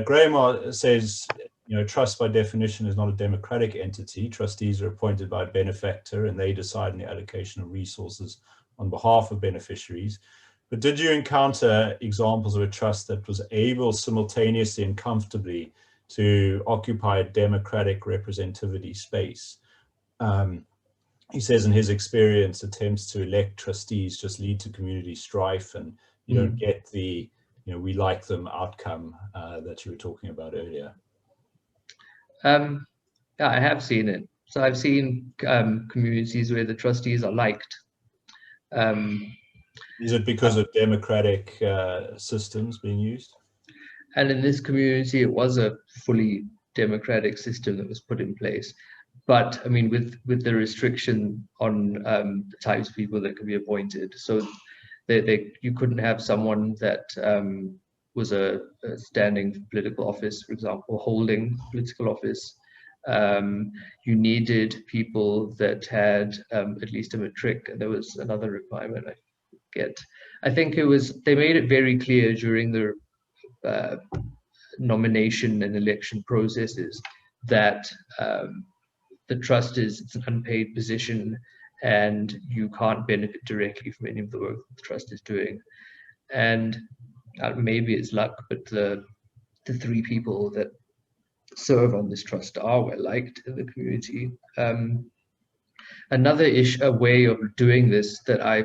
Graham says, trust by definition is not a democratic entity. Trustees are appointed by a benefactor, and they decide on the allocation of resources on behalf of beneficiaries. But did you encounter examples of a trust that was able simultaneously and comfortably to occupy a democratic representativity space? He says in his experience, attempts to elect trustees just lead to community strife, and you don't get the, we like them outcome that you were talking about earlier. Yeah, I have seen it. So I've seen communities where the trustees are liked. Is it because of democratic systems being used? And in this community, it was a fully democratic system that was put in place. But I mean, with the restriction on the types of people that could be appointed, so you couldn't have someone that was a standing political office, for example, holding political office. You needed people that had at least a matric, and there was another requirement I think they made it very clear during the nomination and election processes that the trust it's an unpaid position, and you can't benefit directly from any of the work that the trust is doing. And maybe it's luck, but the three people that serve on this trust are well liked in the community. Another a way of doing this that I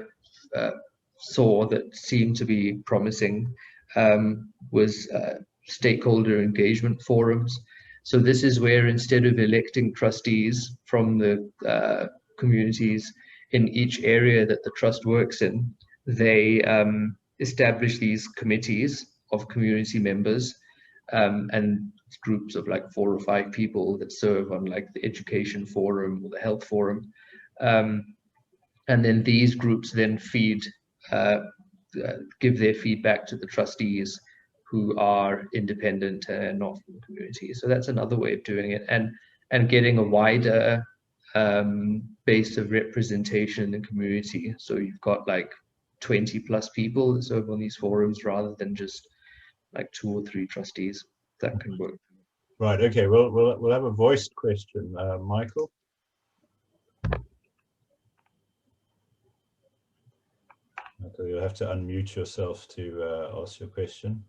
saw that seemed to be promising was stakeholder engagement forums. So this is where, instead of electing trustees from the communities in each area that the trust works in, they establish these committees of community members and groups of like 4 or 5 people that serve on like the education forum or the health forum. And then these groups then give their feedback to the trustees, who are independent and not from the community. So that's another way of doing it, and getting a wider base of representation in the community. So you've got like 20 plus people that serve on these forums, rather than just like 2 or 3 trustees. That can work. Right. Okay. Well, we'll have a voiced question, Michael. Okay, you'll have to unmute yourself to ask your question.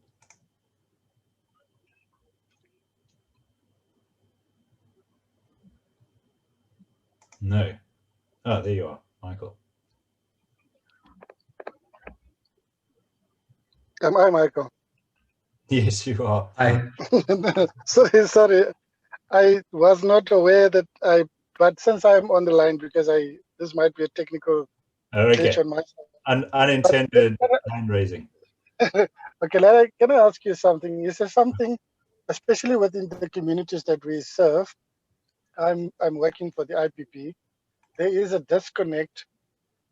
No. Oh, there you are, Michael. Am I Michael? Yes, you are. Hi. Sorry, I was not aware that but since I'm on the line, because this might be a technical glitch on my side. Unintended hand raising. Okay, can I ask you something? Is there something, especially within the communities that we serve? I'm working for the IPP. There is a disconnect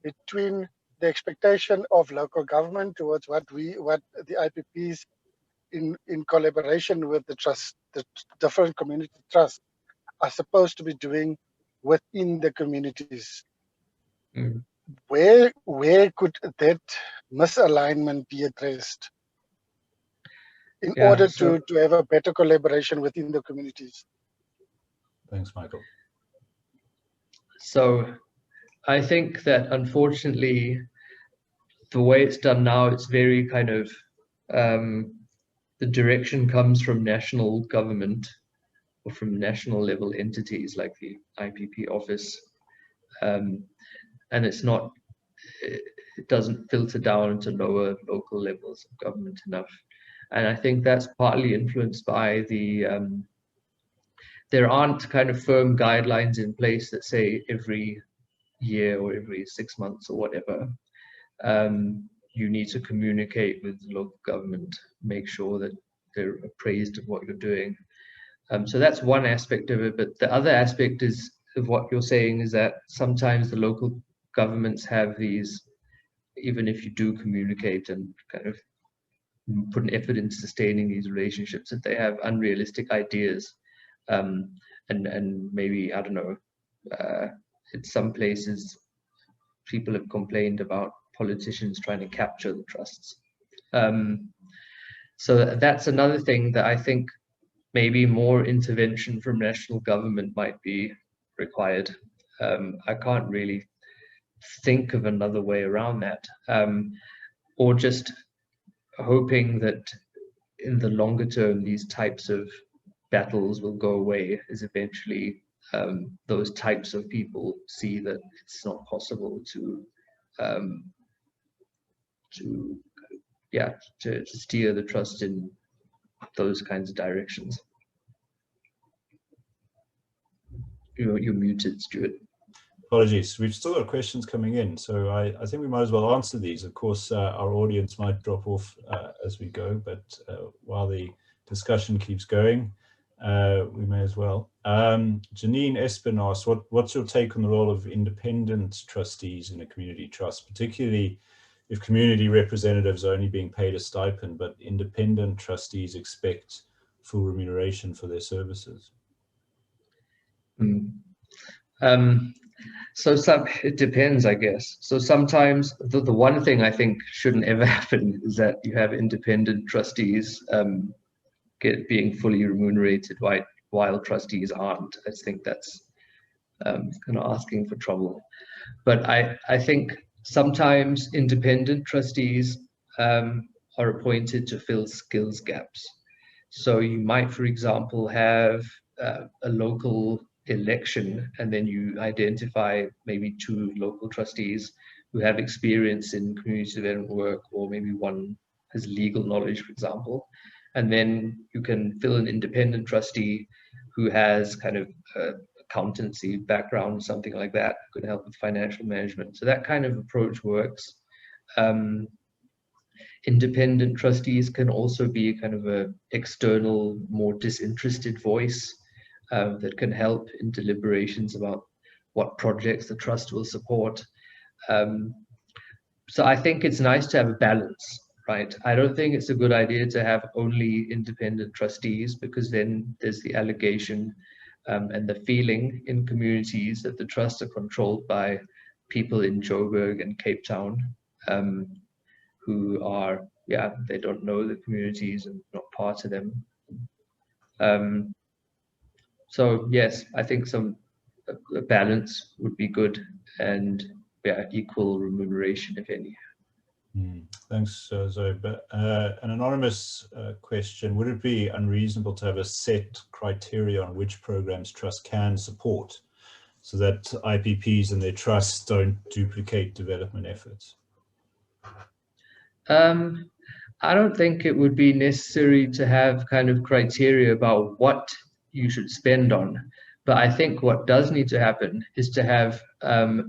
between the expectation of local government towards what the IPPs in collaboration with the different community trusts are supposed to be doing within the communities. Mm. Where could that misalignment be addressed in order to have a better collaboration within the communities? Thanks, Michael. So I think that, unfortunately, the way it's done now, it's very kind of the direction comes from national government or from national level entities like the IPP office, and it doesn't filter down into lower local levels of government enough. And I think that's partly influenced by there aren't kind of firm guidelines in place that say every year or every 6 months or whatever, you need to communicate with the local government, make sure that they're appraised of what you're doing. So that's one aspect of it. But the other aspect of what you're saying is that sometimes the local governments have these, even if you do communicate and kind of put an effort into sustaining these relationships, that they have unrealistic ideas. And maybe, I don't know, in some places, people have complained about politicians trying to capture the trusts. So that's another thing that I think maybe more intervention from national government might be required. I can't really think of another way around that, or just hoping that in the longer term these types of battles will go away, as eventually those types of people see that it's not possible to steer the trust in those kinds of directions. You're muted, Stuart. Apologies, we've still got questions coming in, so I think we might as well answer these. Of course, our audience might drop off as we go, but while the discussion keeps going, we may as well. Janine Espen asks, what's your take on the role of independent trustees in a community trust, particularly if community representatives are only being paid a stipend, but independent trustees expect full remuneration for their services? So it depends, I guess. So sometimes the one thing I think shouldn't ever happen is that you have independent trustees being fully remunerated while trustees aren't. I think that's kind of asking for trouble. But I think sometimes independent trustees are appointed to fill skills gaps. So you might, for example, have a local election, and then you identify maybe 2 local trustees who have experience in community development work, or maybe one has legal knowledge, for example. And then you can fill an independent trustee who has kind of accountancy background, something like that, could help with financial management. So that kind of approach works. Independent trustees can also be kind of an external, more disinterested voice that can help in deliberations about what projects the trust will support. So I think it's nice to have a balance, right? I don't think it's a good idea to have only independent trustees, because then there's the allegation and the feeling in communities that the trusts are controlled by people in Joburg and Cape Town who are, they don't know the communities and not part of them. So yes, I think a balance would be good, and equal remuneration, if any. Thanks, Zoe. But an anonymous question: would it be unreasonable to have a set criteria on which programs trust can support, so that IPPs and their trusts don't duplicate development efforts? I don't think it would be necessary to have kind of criteria about what you should spend on. But I think what does need to happen is to have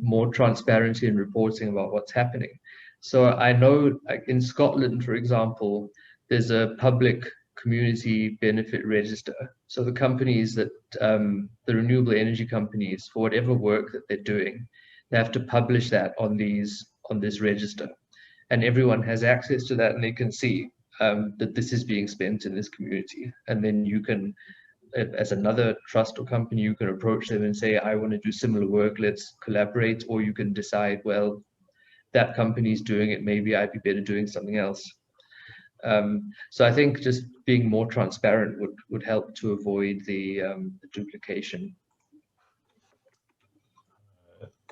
more transparency in reporting about what's happening. So I know, like in Scotland, for example, there's a public community benefit register. So the companies that, the renewable energy companies, for whatever work that they're doing, they have to publish that on this register. And everyone has access to that, and they can see that this is being spent in this community. And then you can, as another trust or company, you can approach them and say, I want to do similar work, let's collaborate. Or you can decide, well, that company's doing it, maybe I'd be better doing something else. So I think just being more transparent would help to avoid the duplication.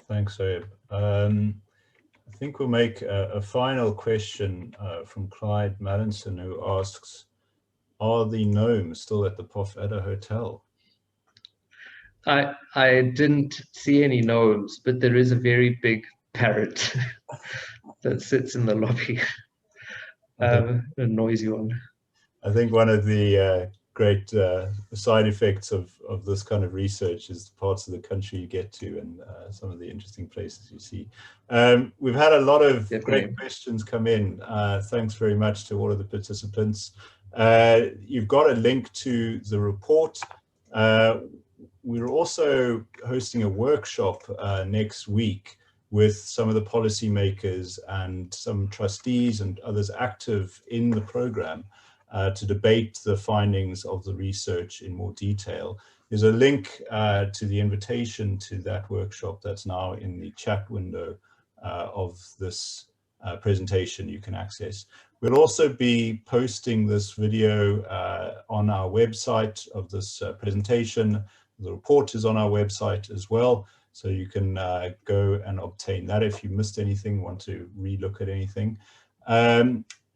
Thanks, Zoe. I think we'll make a final question from Clyde Mallinson, who asks, are the gnomes still at the Pofadder Hotel? I didn't see any gnomes, but there is a very big parrot that sits in the lobby, a noisy one. I think one of the great side effects of this kind of research is the parts of the country you get to, and some of the interesting places you see. We've had a lot of great questions come in. Thanks very much to all of the participants. You've got a link to the report. We're also hosting a workshop next week with some of the policymakers and some trustees and others active in the program to debate the findings of the research in more detail. There's a link to the invitation to that workshop that's now in the chat window of this presentation you can access. We'll also be posting this video on our website of this presentation. The report is on our website as well, so you can go and obtain that if you missed anything, want to relook at anything.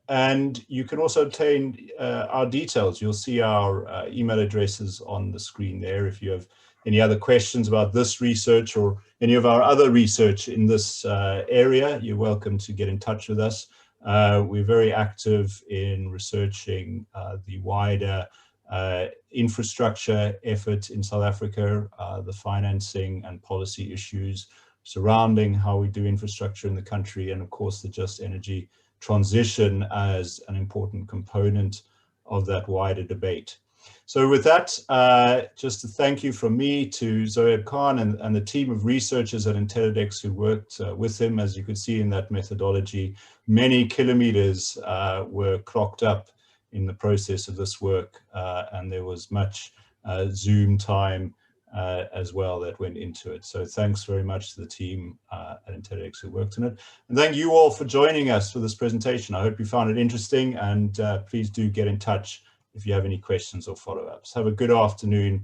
And you can also obtain our details. You'll see our email addresses on the screen there. If you have any other questions about this research or any of our other research in this area, you're welcome to get in touch with us. We're very active in researching the wider infrastructure effort in South Africa, the financing and policy issues surrounding how we do infrastructure in the country, and of course the just energy transition as an important component of that wider debate. So with that, just a thank you from me to Zoeb Khan and the team of researchers at Intellidex who worked with him. As you could see in that methodology, many kilometers were clocked up in the process of this work, and there was much Zoom time as well that went into it. So thanks very much to the team at Intellidex who worked on it. And thank you all for joining us for this presentation. I hope you found it interesting, and please do get in touch if you have any questions or follow-ups. Have a good afternoon.